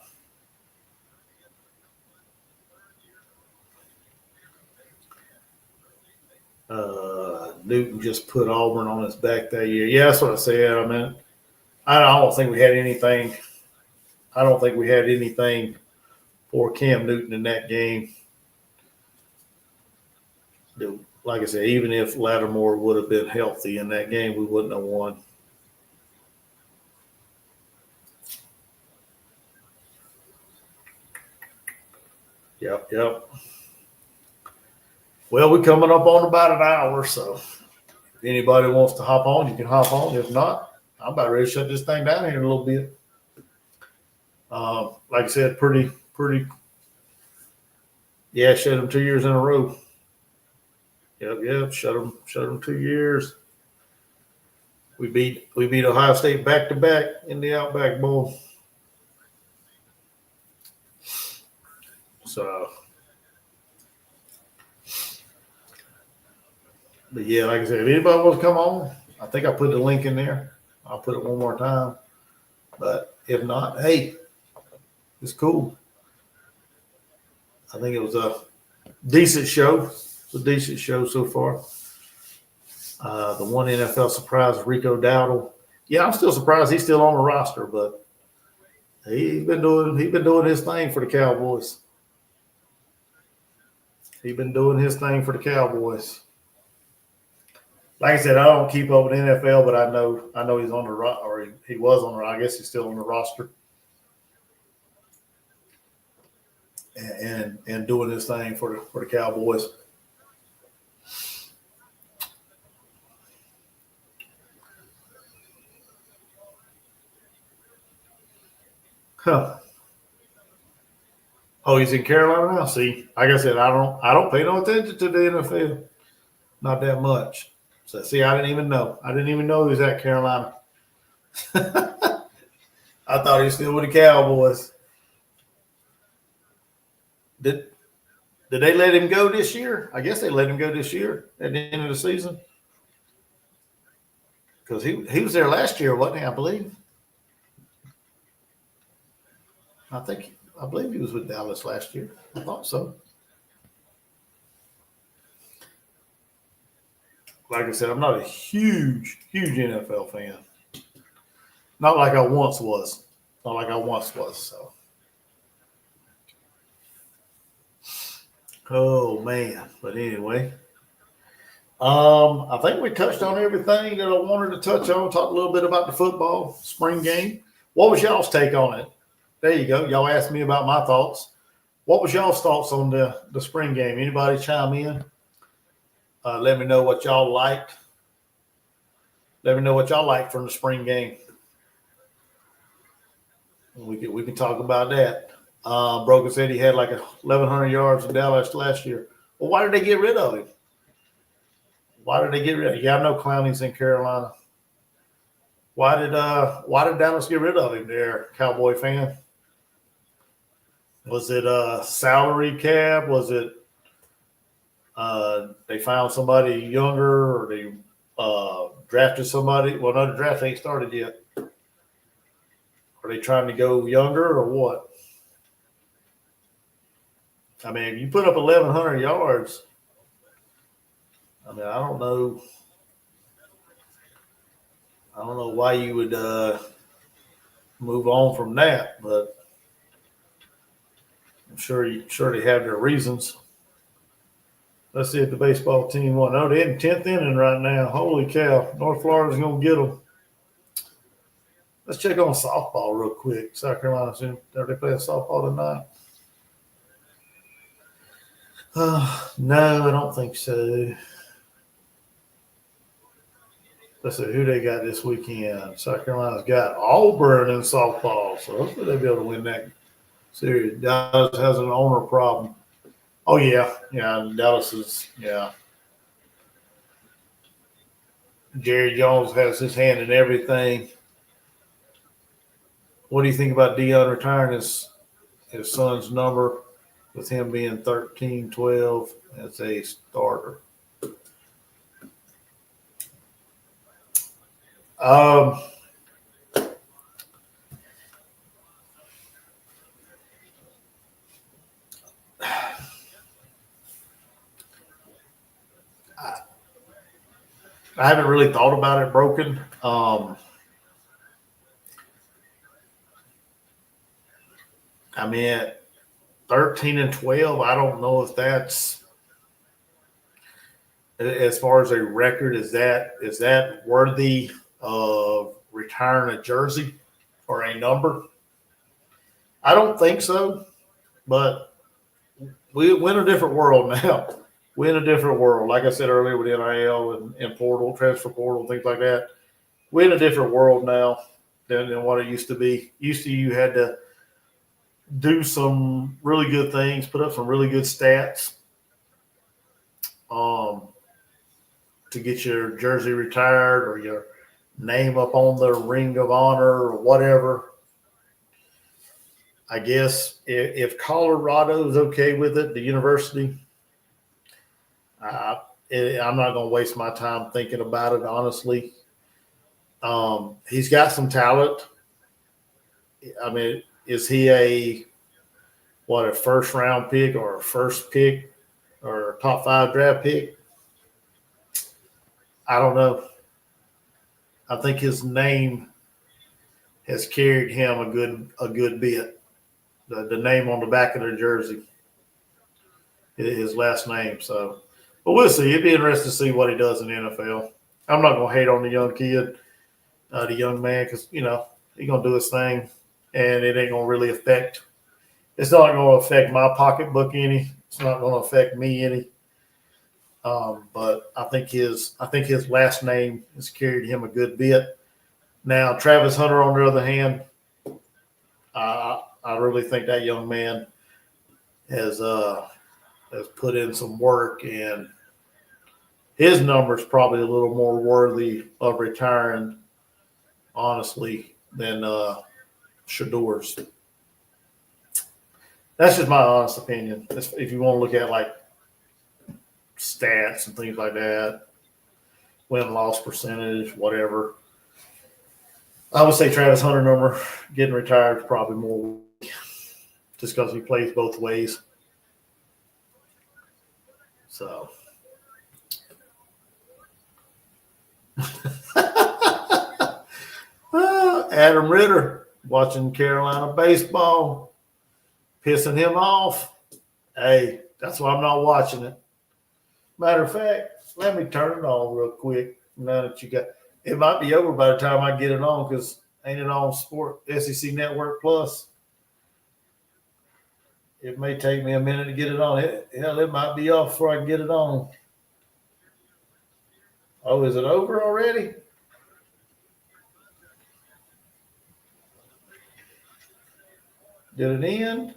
Speaker 1: Newton just put Auburn on his back that year. Yeah, that's what I said. I mean, I don't think we had anything. I don't think we had anything for Cam Newton in that game. Like I said, even if Lattimore would have been healthy in that game, we wouldn't have won. Yep. Well, we're coming up on about an hour, so if anybody wants to hop on, you can hop on. If not, I'm about ready to shut this thing down here in a little bit. Like I said, pretty. Yeah, shut them 2 years in a row. Yep. Shut them 2 years. We beat Ohio State back to back in the Outback Bowl. So, but yeah, like I said, if anybody wants to come on, I think I put the link in there. I'll put it one more time. But if not, hey, it's cool. I think it was a decent show. It's a decent show so far. The one NFL surprise, Rico Dowdle. Yeah, I'm still surprised he's still on the roster, but he's been doing his thing for the Cowboys. He's been doing his thing for the Cowboys. Like I said, I don't keep up with NFL, but I know he's on the roster, or he was on the. I guess he's still on the roster, and doing his thing for the Cowboys. Huh. Oh, he's in Carolina now. See, like I said, I don't pay no attention to the NFL, not that much. So see, I didn't even know. I didn't even know he was at Carolina. I thought he was still with the Cowboys. Did they let him go this year? I guess they let him go this year at the end of the season. Because he was there last year, wasn't he? I believe. I believe he was with Dallas last year. I thought so. Like I said, I'm not a huge NFL fan. Not like I once was. So. Oh man. But anyway. I think we touched on everything that I wanted to touch on. Talk a little bit about the football spring game. What was y'all's take on it? There you go. Y'all asked me about my thoughts. What was y'all's thoughts on the spring game? Anybody chime in? Let me know what y'all liked. Let me know what y'all liked from the spring game. We can talk about that. Broken said he had like 1,100 yards in Dallas last year. Well, why did they get rid of him? Why did they get rid of him? Yeah, I know Clowney's in Carolina. Why did Dallas get rid of him there, Cowboy fan? Was it a salary cap? Was it they found somebody younger, or they drafted somebody? Well, no, the draft ain't started yet. Are they trying to go younger or what? I mean, if you put up 1,100 yards, I mean, I don't know why you would move on from that, but I'm sure they have their reasons. Let's see if the baseball team won. Oh, they're in 10th inning right now. Holy cow. North Florida's going to get them. Let's check on softball real quick. South Carolina's in. Are they playing softball tonight? No, I don't think so. Let's see who they got this weekend. South Carolina's got Auburn in softball, so hopefully they'll be able to win that series. Dallas has an owner problem. Oh, yeah. Dallas is, yeah. Jerry Jones has his hand in everything. What do you think about Dion retiring his son's number with him being 13-12 as a starter? I haven't really thought about it, Broken. I mean, at 13-12, I don't know if that's, as far as a record, is that worthy of retiring a jersey or a number? I don't think so, but we're in a different world now. We're in a different world. Like I said earlier with NIL and portal, transfer portal, things like that. we're in a different world now than what it used to be. Used to you had to do some really good things, put up some really good stats to get your jersey retired or your name up on the Ring of Honor or whatever. I guess if Colorado is okay with it, the university, I'm not going to waste my time thinking about it, honestly. He's got some talent. I mean, is he a first round pick or a first pick or a top 5 draft pick? I don't know. I think his name has carried him a good bit. The name on the back of the jersey, his last name. So, but we'll see. It'd be interesting to see what he does in the NFL. I'm not going to hate on the young kid, the young man, because he's going to do his thing, and it ain't going to really affect. It's not going to affect my pocketbook any. It's not going to affect me any. But I think his last name has carried him a good bit. Now, Travis Hunter, on the other hand, I really think that young man has put in some work, and his number's probably a little more worthy of retiring, honestly, than Shador's. That's just my honest opinion. If you want to look at like stats and things like that, win-loss percentage, whatever, I would say Travis Hunter number getting retired is probably more, just because he plays both ways. So, Adam Ritter watching Carolina baseball, pissing him off. Hey, that's why I'm not watching it. Matter of fact, let me turn it on real quick. Now that you got it, might be over by the time I get it on, because ain't it on SEC Network Plus? It may take me a minute to get it on. It might be off before I can get it on. Oh, is it over already? Did it end?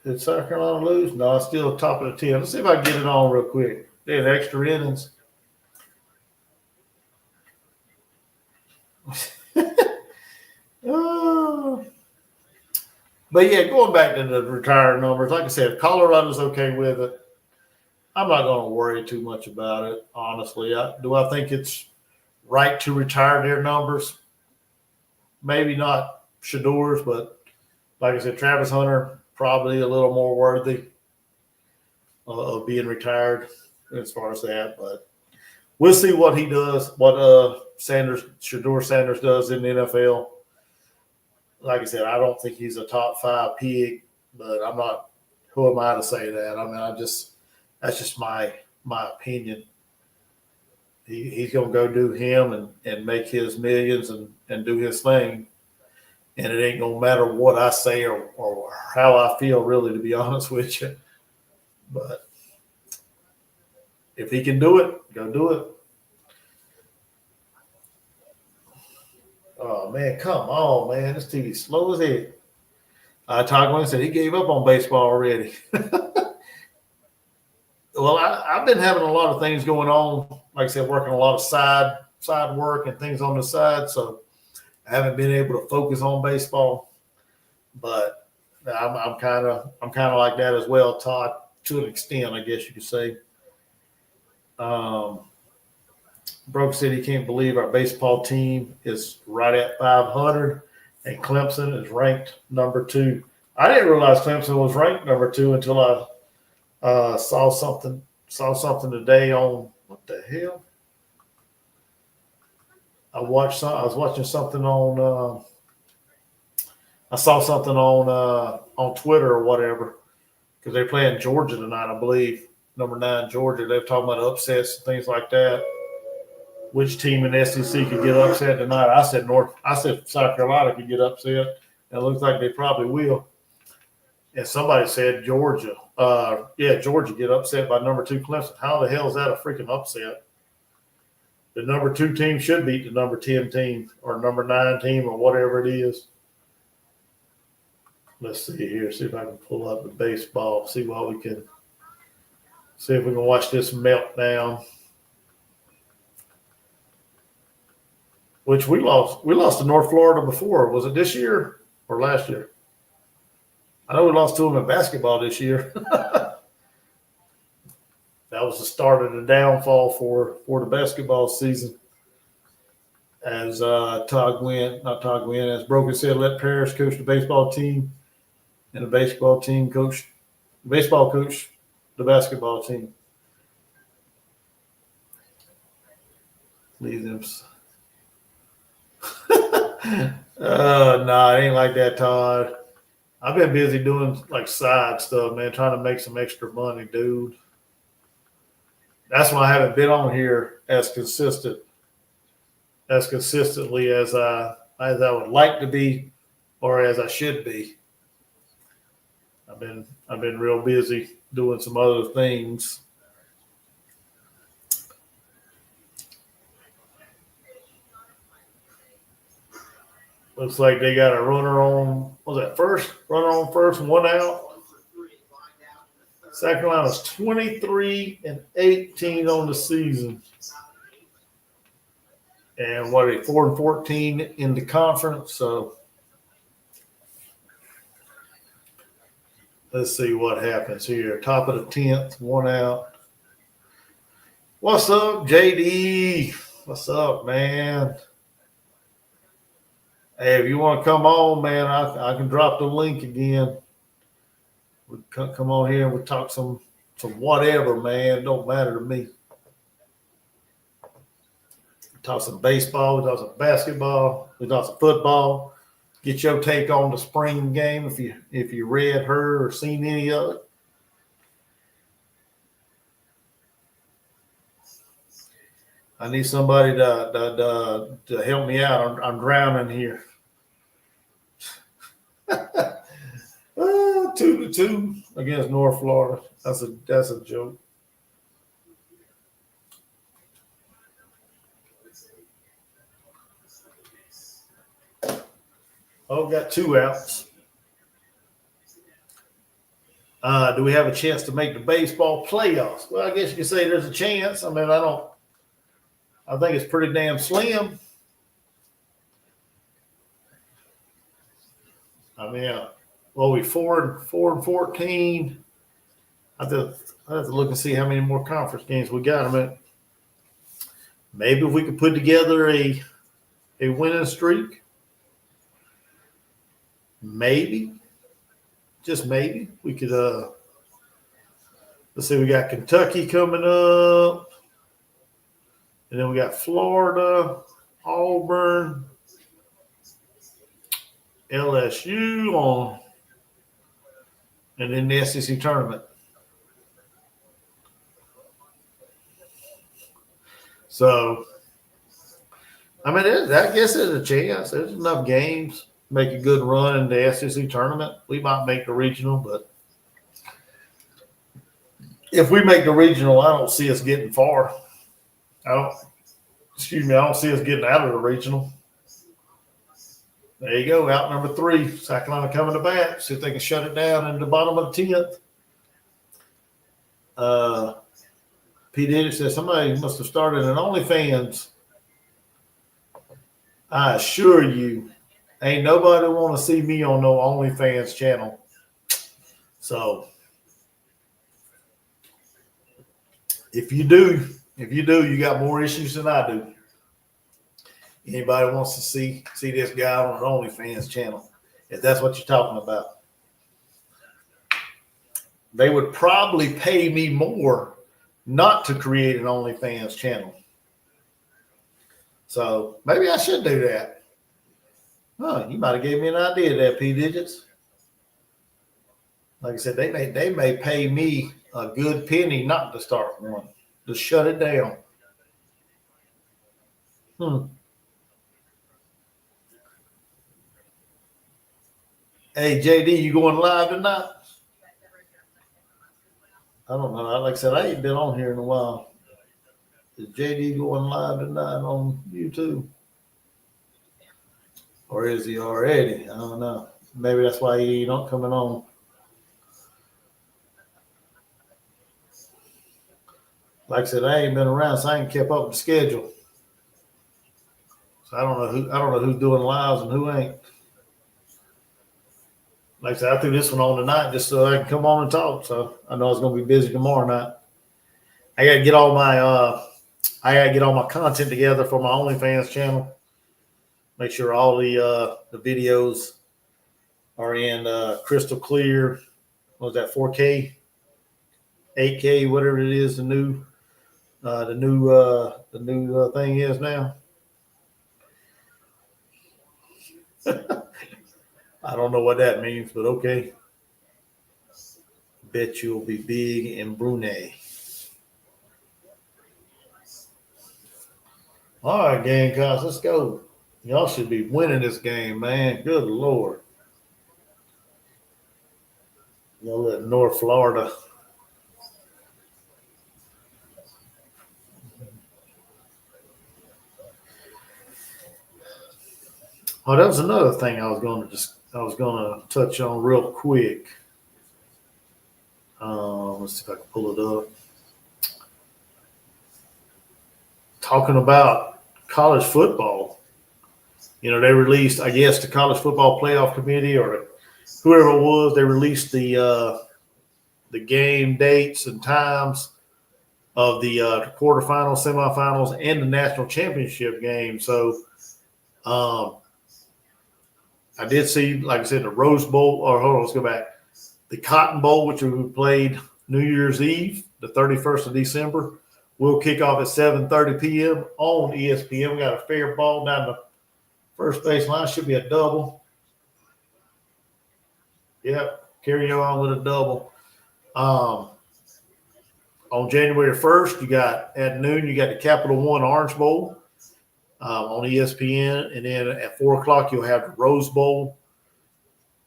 Speaker 1: Did South Carolina lose? No, it's still top of the 10. Let's see if I can get it on real quick. They had extra innings. But yeah, going back to the retired numbers, like I said, if Colorado's okay with it, I'm not going to worry too much about it, honestly. Do I think it's right to retire their numbers? Maybe not Shador's, but like I said, Travis Hunter, probably a little more worthy of being retired as far as that. But we'll see what he does, what Shador Sanders does in the NFL. Like I said, I don't think he's a top 5 pick, but I'm not. Who am I to say that? I mean, that's just my opinion. He's going to go do him and make his millions and do his thing. And it ain't going to matter what I say or how I feel, really, to be honest with you. But if he can do it, go do it. Oh, man, come on, man. This TV's slow as hell. Todd Glenn said he gave up on baseball already. Well, I've been having a lot of things going on. Like I said, working a lot of side work and things on the side. So I haven't been able to focus on baseball. But I'm kind of like that as well, Todd, to an extent, I guess you could say. Broke City can't believe our baseball team is right at 500, and Clemson is ranked number 2. I didn't realize Clemson was ranked number 2 until I saw something today on what the hell. I was watching something on. I saw something on Twitter or whatever, because they're playing Georgia tonight, I believe. Number 9 Georgia. They're talking about upsets and things like that. Which team in the SEC could get upset tonight? I said South Carolina could get upset. And it looks like they probably will. And somebody said Georgia. Georgia get upset by number 2 Clemson. How the hell is that a freaking upset? The number 2 team should beat the number 10 team or number 9 team or whatever it is. Let's see here. See if I can pull up the baseball. See if we can watch this meltdown. Which we lost. We lost to North Florida before. Was it this year or last year? I know we lost to them in basketball this year. That was the start of the downfall for the basketball season. As as Broken said, let Parrish coach the baseball team, and the baseball coach the basketball team. Leave them. Nah, it ain't like that, Todd. I've been busy doing like side stuff, man, trying to make some extra money, dude. That's why I haven't been on here as consistently as I would like to be, or as I should be. I've been real busy doing some other things. Looks like they got a runner on. What was that first? Runner on first, 1 out. South Carolina's 23-18 on the season. And what are they, 4-14 in the conference? So let's see what happens here. Top of the 10th, 1 out. What's up, JD? What's up, man? Hey, if you want to come on, man, I can drop the link again. We come on here and we talk some whatever, man. It don't matter to me. We talk some baseball. We talk some basketball. We talk some football. Get your take on the spring game if you read, heard, or seen any of it. I need somebody to help me out. I'm drowning here. 2-2 against North Florida. That's a joke. Oh, got 2 outs. Do we have a chance to make the baseball playoffs? Well, I guess you could say there's a chance. I mean, I think it's pretty damn slim. I mean, we 4-14. I have to look and see how many more conference games we got. I mean, maybe if we could put together a winning streak, maybe, just maybe, we could. Let's see, we got Kentucky coming up, and then we got Florida, Auburn, LSU on, and then the SEC tournament. So, I mean, I guess there's a chance. There's enough games to make a good run in the SEC tournament. We might make the regional, but if we make the regional, I don't see us getting far. I don't see us getting out of the regional. There you go, out number 3. South Carolina coming to bat. See if they can shut it down in the bottom of the 10th. P. Diddy says somebody must have started an OnlyFans. I assure you, ain't nobody want to see me on no OnlyFans channel. So if you do, you got more issues than I do. Anybody wants to see this guy on an OnlyFans channel, if that's what you're talking about, they would probably pay me more not to create an OnlyFans channel. So maybe I should do that. Oh, you might have gave me an idea there, P Digits. Like I said, they may pay me a good penny not to start one. Just shut it down. Hey, JD, you going live tonight? I don't know. Like I said, I ain't been on here in a while. Is JD going live tonight on YouTube? Or is he already? I don't know. Maybe that's why he don't coming on. Like I said, I ain't been around, so I ain't kept up with the schedule. So I don't know who's doing lives and who ain't. Like I said, I threw this one on tonight just so I can come on and talk. So I know it's gonna be busy tomorrow night. I gotta get all my content together for my OnlyFans channel. Make sure all the videos are in crystal clear. What was that, 4K, 8K, whatever it is, the new thing is now. I don't know what that means, but okay. Bet you'll be big in Brunei. All right, Gamecocks, let's go. Y'all should be winning this game, man. Good Lord. Y'all let North Florida. Oh, that was another thing I was going to touch on real quick. Let's see if I can pull it up. Talking about college football. You know, they released, I guess, the College Football Playoff Committee or whoever it was. They released the game dates and times of the quarterfinals, semifinals, and the national championship game. So, I did see, like I said, the Rose Bowl. Or hold on, let's go back. The Cotton Bowl, which we played New Year's Eve, the 31st of December, will kick off at 7:30 p.m. on ESPN. We got a fair ball down the first base line. Should be a double. Yep, carry on with a double. On January 1st, you got at noon, you got the Capital One Orange Bowl on ESPN. And then at 4 o'clock, you'll have the Rose Bowl.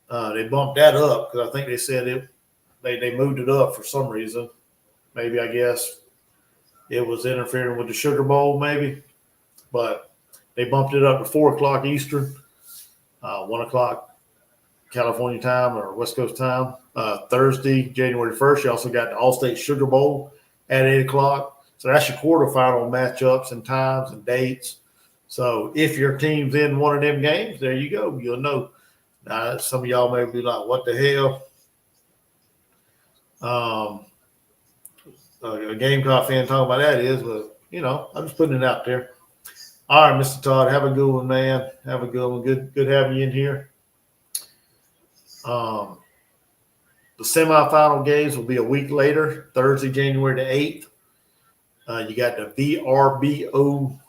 Speaker 1: They bumped that up because I think they said they moved it up for some reason. Maybe, I guess, it was interfering with the Sugar Bowl, maybe. But they bumped it up to 4 o'clock Eastern, 1 o'clock California time or West Coast time. Thursday, January 1st, you also got the All-State Sugar Bowl at 8 o'clock. So that's your quarterfinal matchups and times and dates. So if your team's in one of them games, there you go. You'll know. Now, some of y'all may be like, what the hell? A Gamecock fan talking about that is, but, you know, I'm just putting it out there. All right, Mr. Todd, have a good one, man. Have a good one. Good having you in here. The semifinal games will be a week later, Thursday, January the 8th. You got the VRBO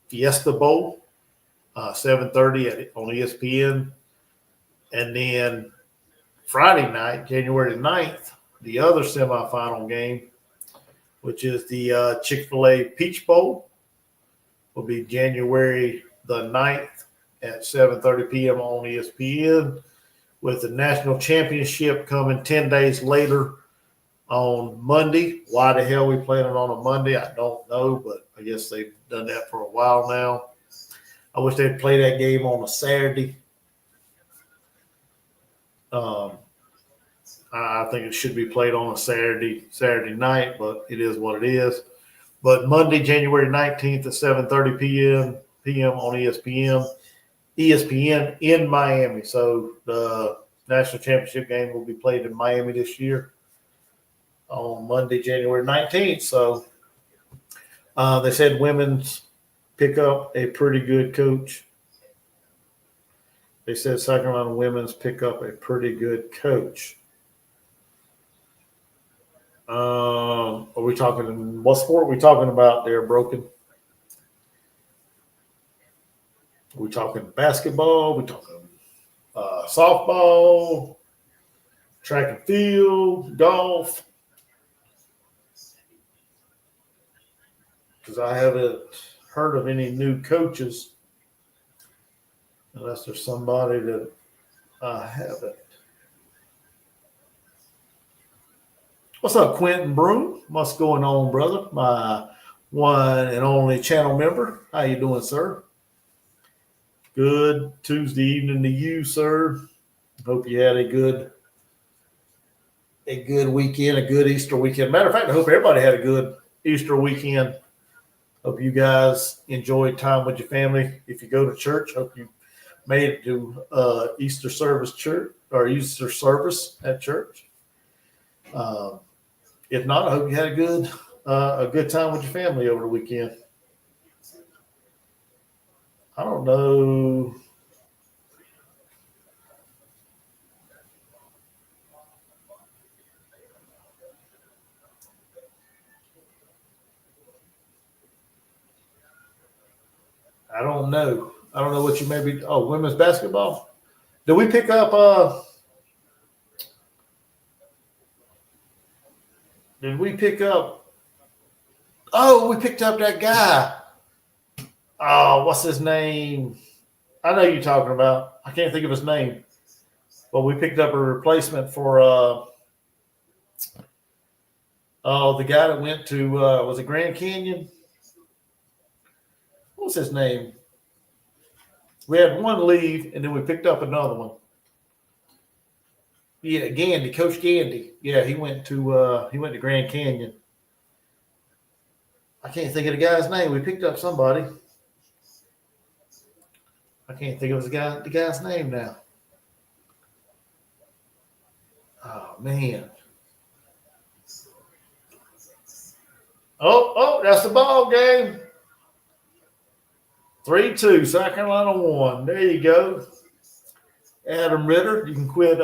Speaker 1: Fiesta Bowl, 7:30 on ESPN. And then Friday night, January the 9th, the other semifinal game, which is the Chick-fil-A Peach Bowl, will be January the 9th at 7:30 p.m. on ESPN, with the national championship coming 10 days later on Monday. Why the hell we playing it on a Monday, I don't know, but I guess they've done that for a while now. I wish they'd play that game on a Saturday. I think it should be played on a Saturday night, but it is what it is. But Monday, January 19th at 7:30 p.m. on ESPN in Miami. So the national championship game will be played in Miami this year on Monday, January 19th. So they said women's pick up a pretty good coach. They said Sacramento women's pick up a pretty good coach. Are we talking, what sport are we talking about there, Broken? Are we talking basketball? Are we talking softball, track and field, golf? Because I haven't heard of any new coaches unless there's somebody that I haven't. What's up, Quentin Broom? What's going on, brother? My one and only channel member. How you doing, sir? Good Tuesday evening to you, sir. Hope you had a good weekend, a good Easter weekend. Matter of fact, I hope everybody had a good Easter weekend. Hope you guys enjoyed time with your family. If you go to church, hope you made it to Easter service church or Easter service at church. If not, I hope you had a good time with your family over the weekend. I don't know. I don't know. I don't know what you may be. Oh, women's basketball. Did we pick up? Did we pick up? Oh, we picked up that guy. Oh, what's his name? I know you're talking about. I can't think of his name. But we picked up a replacement for the guy that went to was it Grand Canyon? What was his name? We had one leave, and then we picked up another one. Yeah, Gandy, Coach Gandy. Yeah, he went to Grand Canyon. I can't think of the guy's name. We picked up somebody. I can't think of the guy's name now. Oh man. Oh, that's the ball game. 3-2, South Carolina won. There you go. Adam Ritter, you can quit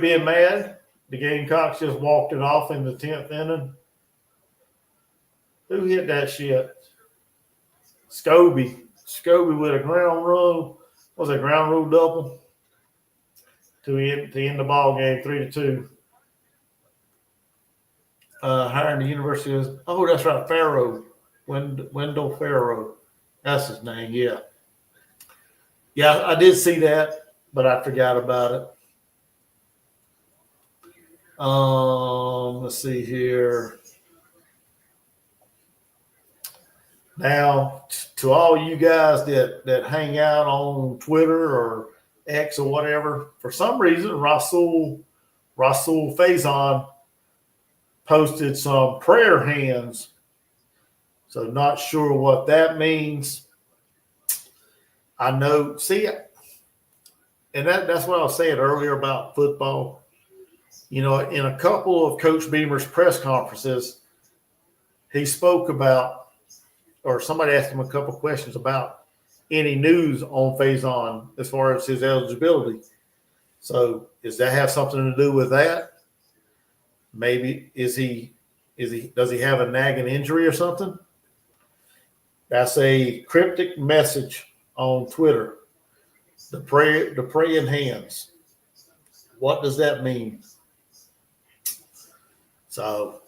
Speaker 1: being mad. The Gamecocks just walked it off in the 10th inning. Who hit that shit? Scobie with a ground rule. Was a ground rule double to end the ball game 3-2. Hiring the University of that's right, Farrow. Wendell Farrow. That's his name, yeah. Yeah, I did see that, but I forgot about it. Let's see here. Now, to all you guys that hang out on Twitter or X or whatever, for some reason, Rasul Faison posted some prayer hands. So not sure what that means. I know, and that's what I was saying earlier about football. You know, in a couple of Coach Beamer's press conferences, he spoke about, or somebody asked him a couple of questions about any news on Faison as far as his eligibility. So does that have something to do with that? Maybe does he have a nagging injury or something? That's a cryptic message on Twitter. The praying hands. What does that mean? So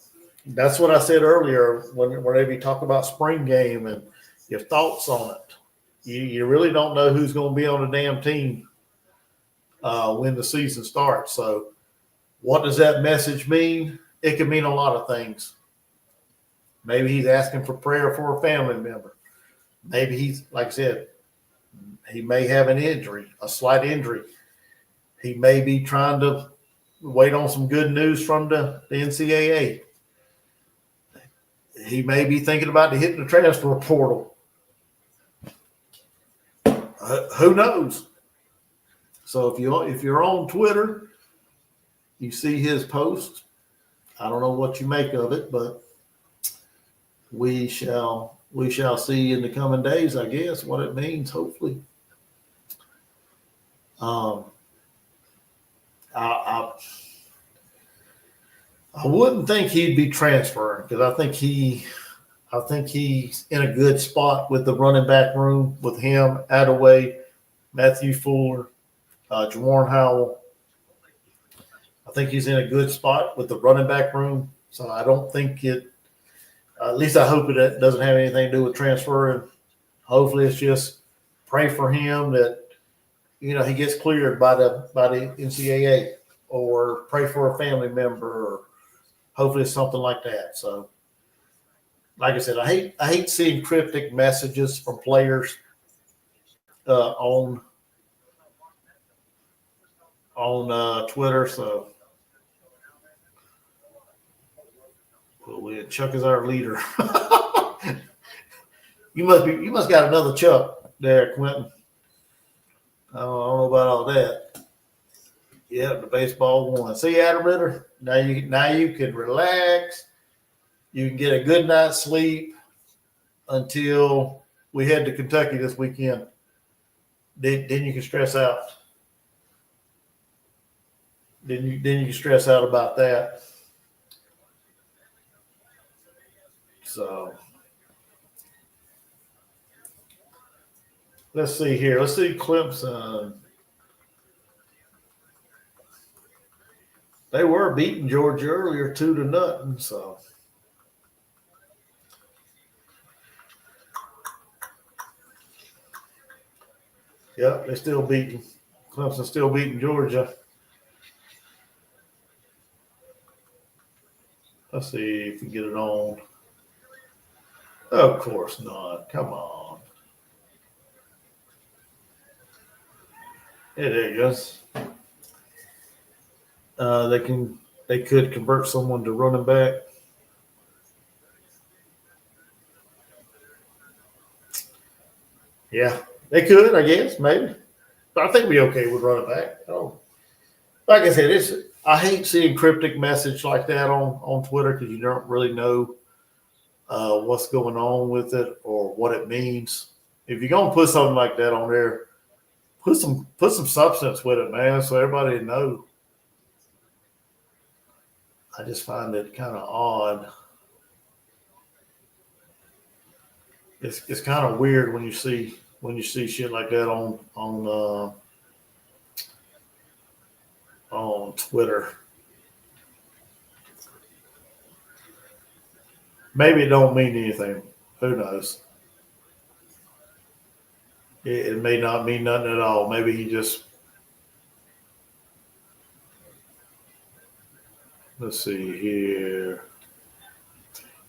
Speaker 1: that's what I said earlier whenever you talk about spring game and your thoughts on it. You really don't know who's going to be on the damn team when the season starts. So what does that message mean? It could mean a lot of things. Maybe he's asking for prayer for a family member. Maybe he's, like I said, he may have an injury, a slight injury. He may be trying to wait on some good news from the NCAA. He may be thinking about hitting the transfer portal. Who knows? So if you're on Twitter, you see his post. I don't know what you make of it, but we shall see in the coming days, I guess, what it means, hopefully. I wouldn't think he'd be transferring because I think he's in a good spot with the running back room with him, Attaway, Matthew Fuller, Jawarn Howell. I think he's in a good spot with the running back room. So I don't think at least I hope it doesn't have anything to do with transferring. Hopefully it's just pray for him that he gets cleared by the NCAA, or pray for a family member, or hopefully it's something like that. So, like I said, I hate seeing cryptic messages from players on Twitter. So, Chuck is our leader. You must got another Chuck there, Quentin. I don't know about all that. Yeah, the baseball won. See, Adam Ritter, now you can relax. You can get a good night's sleep until we head to Kentucky this weekend. Then you can stress out. Then you can stress out about that. So let's see here. Let's see Clemson. They were beating Georgia earlier 2-0. So yeah, they're still beating. Clemson still beating Georgia. Let's see if we get it on. Of course not. Come on. Yeah, there it goes. They could convert someone to running back. Yeah, they could, I guess, maybe. But I think we'll be okay with running back. Oh, like I said, I hate seeing cryptic message like that on Twitter, because you don't really know what's going on with it or what it means. If you're gonna put something like that on there, put some substance with it, man, so everybody knows. I just find it kind of odd. It's kind of weird when you see shit like that on Twitter. Maybe it don't mean anything. Who knows? It may not mean nothing at all. Maybe he just. Let's see here.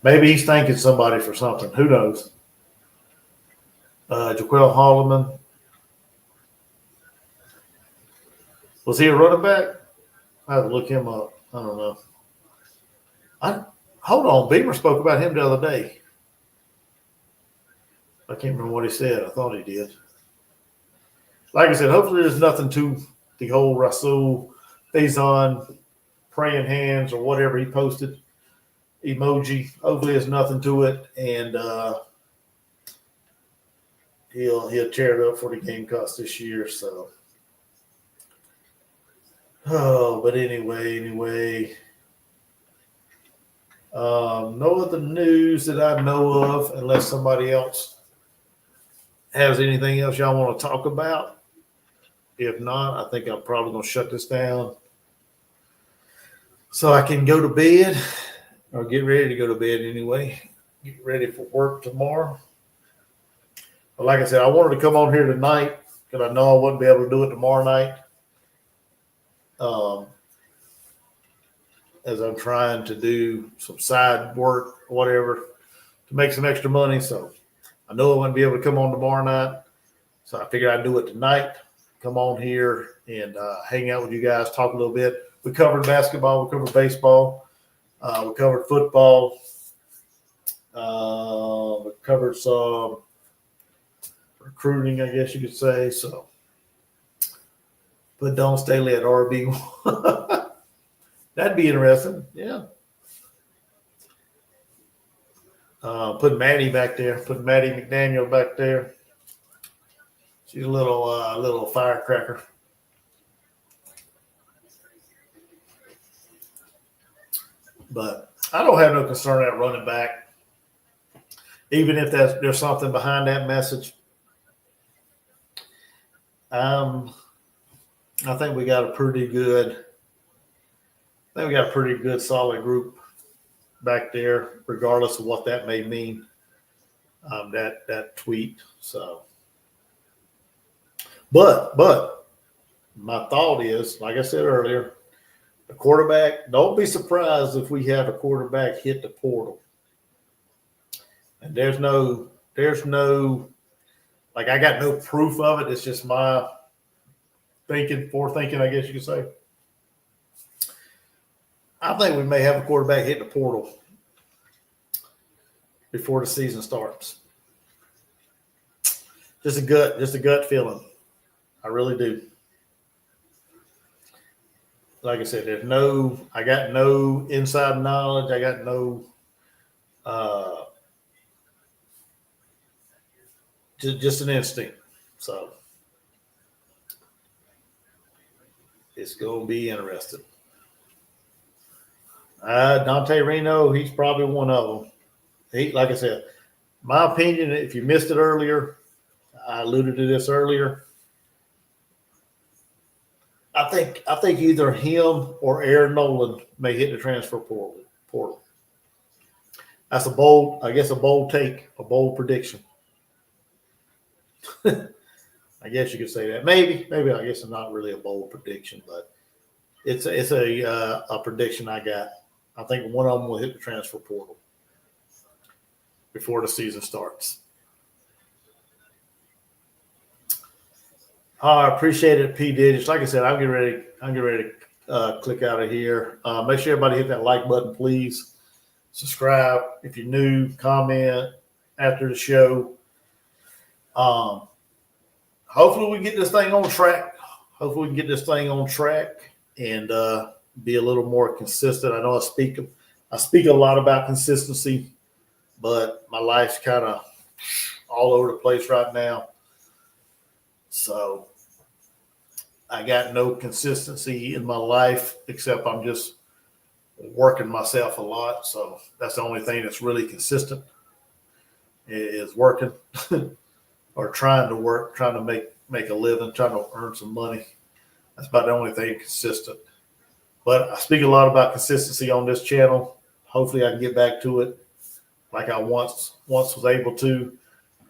Speaker 1: Maybe he's thanking somebody for something. Who knows? Jaquel Holloman. Was he a running back? I have to look him up. I don't know. Hold on. Beamer spoke about him the other day. I can't remember what he said. I thought he did. Like I said, hopefully there's nothing to the whole Rasul Faison praying hands or whatever he posted emoji. Hopefully there's nothing to it, and he'll tear it up for the Gamecocks this year. So, but anyway, no other news that I know of, unless somebody else has anything else y'all want to talk about. If not, I think I'm probably going to shut this down so I can go to bed, or get ready to go to bed anyway. Get ready for work tomorrow. But like I said, I wanted to come on here tonight because I know I wouldn't be able to do it tomorrow night. As I'm trying to do some side work or whatever to make some extra money. So I know I wouldn't be able to come on tomorrow night. So I figured I'd do it tonight. Come on here and hang out with you guys, talk a little bit. We covered basketball, we covered baseball, we covered football, we covered some recruiting, I guess you could say. So, put Don Staley at RB1. That'd be interesting. Yeah. Put Maddie back there. Put Maddie McDaniel back there. She's a little firecracker. But I don't have no concern at running back, even if there's something behind that message. I think we got a pretty good solid group back there, regardless of what that may mean. That tweet. So, but my thought is, like I said earlier, the quarterback, don't be surprised if we have a quarterback hit the portal. And there's no, like, I got no proof of it. It's just my forethinking, I guess you could say. I think we may have a quarterback hit the portal before the season starts. Just a gut feeling. I really do. Like I said, I got no inside knowledge. I got no, just an instinct. So it's going to be interesting. Dante Reno, he's probably one of them. Like I said, my opinion, if you missed it earlier, I alluded to this earlier. I think either him or Aaron Nolan may hit the transfer portal. That's a bold take, a bold prediction. I guess you could say that. Maybe I guess it's not really a bold prediction, but it's a prediction I got. I think one of them will hit the transfer portal before the season starts. I appreciate it, P. Digits. Like I said, I'm getting ready to click out of here. Make sure everybody hit that like button, please. Subscribe if you're new. Comment after the show. Hopefully we get this thing on track. And be a little more consistent. I know I speak a lot about consistency, but my life's kind of all over the place right now. So I got no consistency in my life except I'm just working myself a lot. So that's the only thing that's really consistent is working or trying to make a living, trying to earn some money. That's about the only thing consistent. But I speak a lot about consistency on this channel. Hopefully I can get back to it like I once was able to.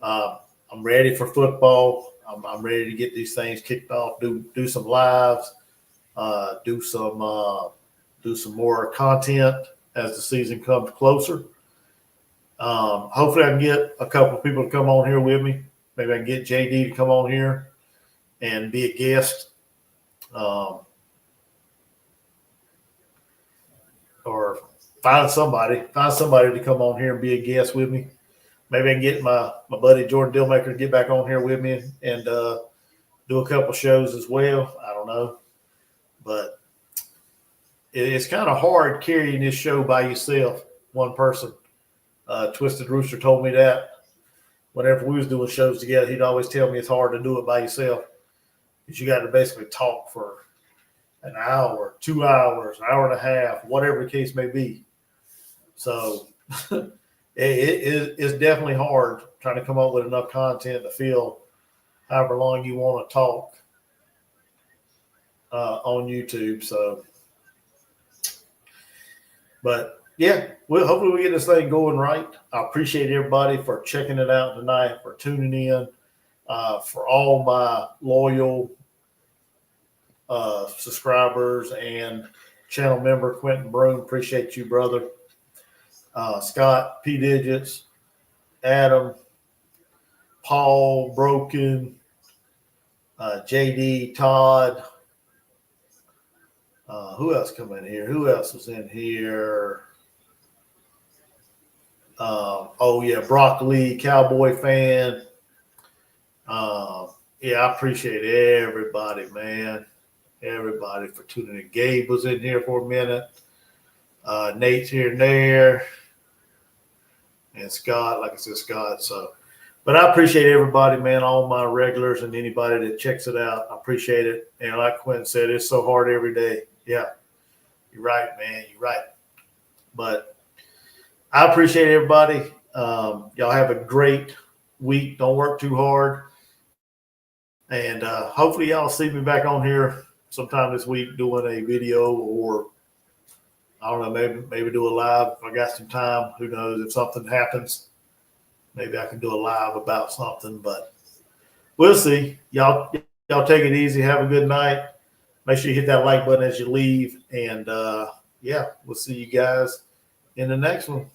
Speaker 1: I'm ready for football. I'm ready to get these things kicked off, do some lives, do some more content as the season comes closer. Hopefully I can get a couple of people to come on here with me. Maybe I can get JD to come on here and be a guest. Or find somebody to come on here and be a guest with me. Maybe I can get my buddy Jordan Dillmaker to get back on here with me and do a couple shows as well. I don't know. But it's kind of hard carrying this show by yourself, one person. Twisted Rooster told me that. Whenever we was doing shows together, he'd always tell me it's hard to do it by yourself because you got to basically talk for an hour, 2 hours, an hour and a half, whatever the case may be. So it's definitely hard trying to come up with enough content to fill however long you want to talk on YouTube. So, but yeah, hopefully we get this thing going right. I appreciate everybody for checking it out tonight, for tuning in, for all my loyal subscribers and channel member Quentin Broom. Appreciate you, brother. Scott, P. Digits, Adam, Paul, Broken, JD, Todd. Who else come in here? Who else was in here? Broccoli, Cowboy fan. Yeah, I appreciate everybody, man. Everybody for tuning in. Gabe was in here for a minute. Nate's here and there. And Scott, like I said, Scott. So, but I appreciate everybody, man, all my regulars and anybody that checks it out. I appreciate it. And like Quentin said, it's so hard every day. Yeah, you're right, man. You're right. But I appreciate everybody. Y'all have a great week. Don't work too hard. And hopefully y'all see me back on here sometime this week doing a video, or I don't know, maybe do a live if I got some time. Who knows? If something happens, maybe I can do a live about something, but we'll see. Y'all take it easy. Have a good night. Make sure you hit that like button as you leave. And yeah, we'll see you guys in the next one.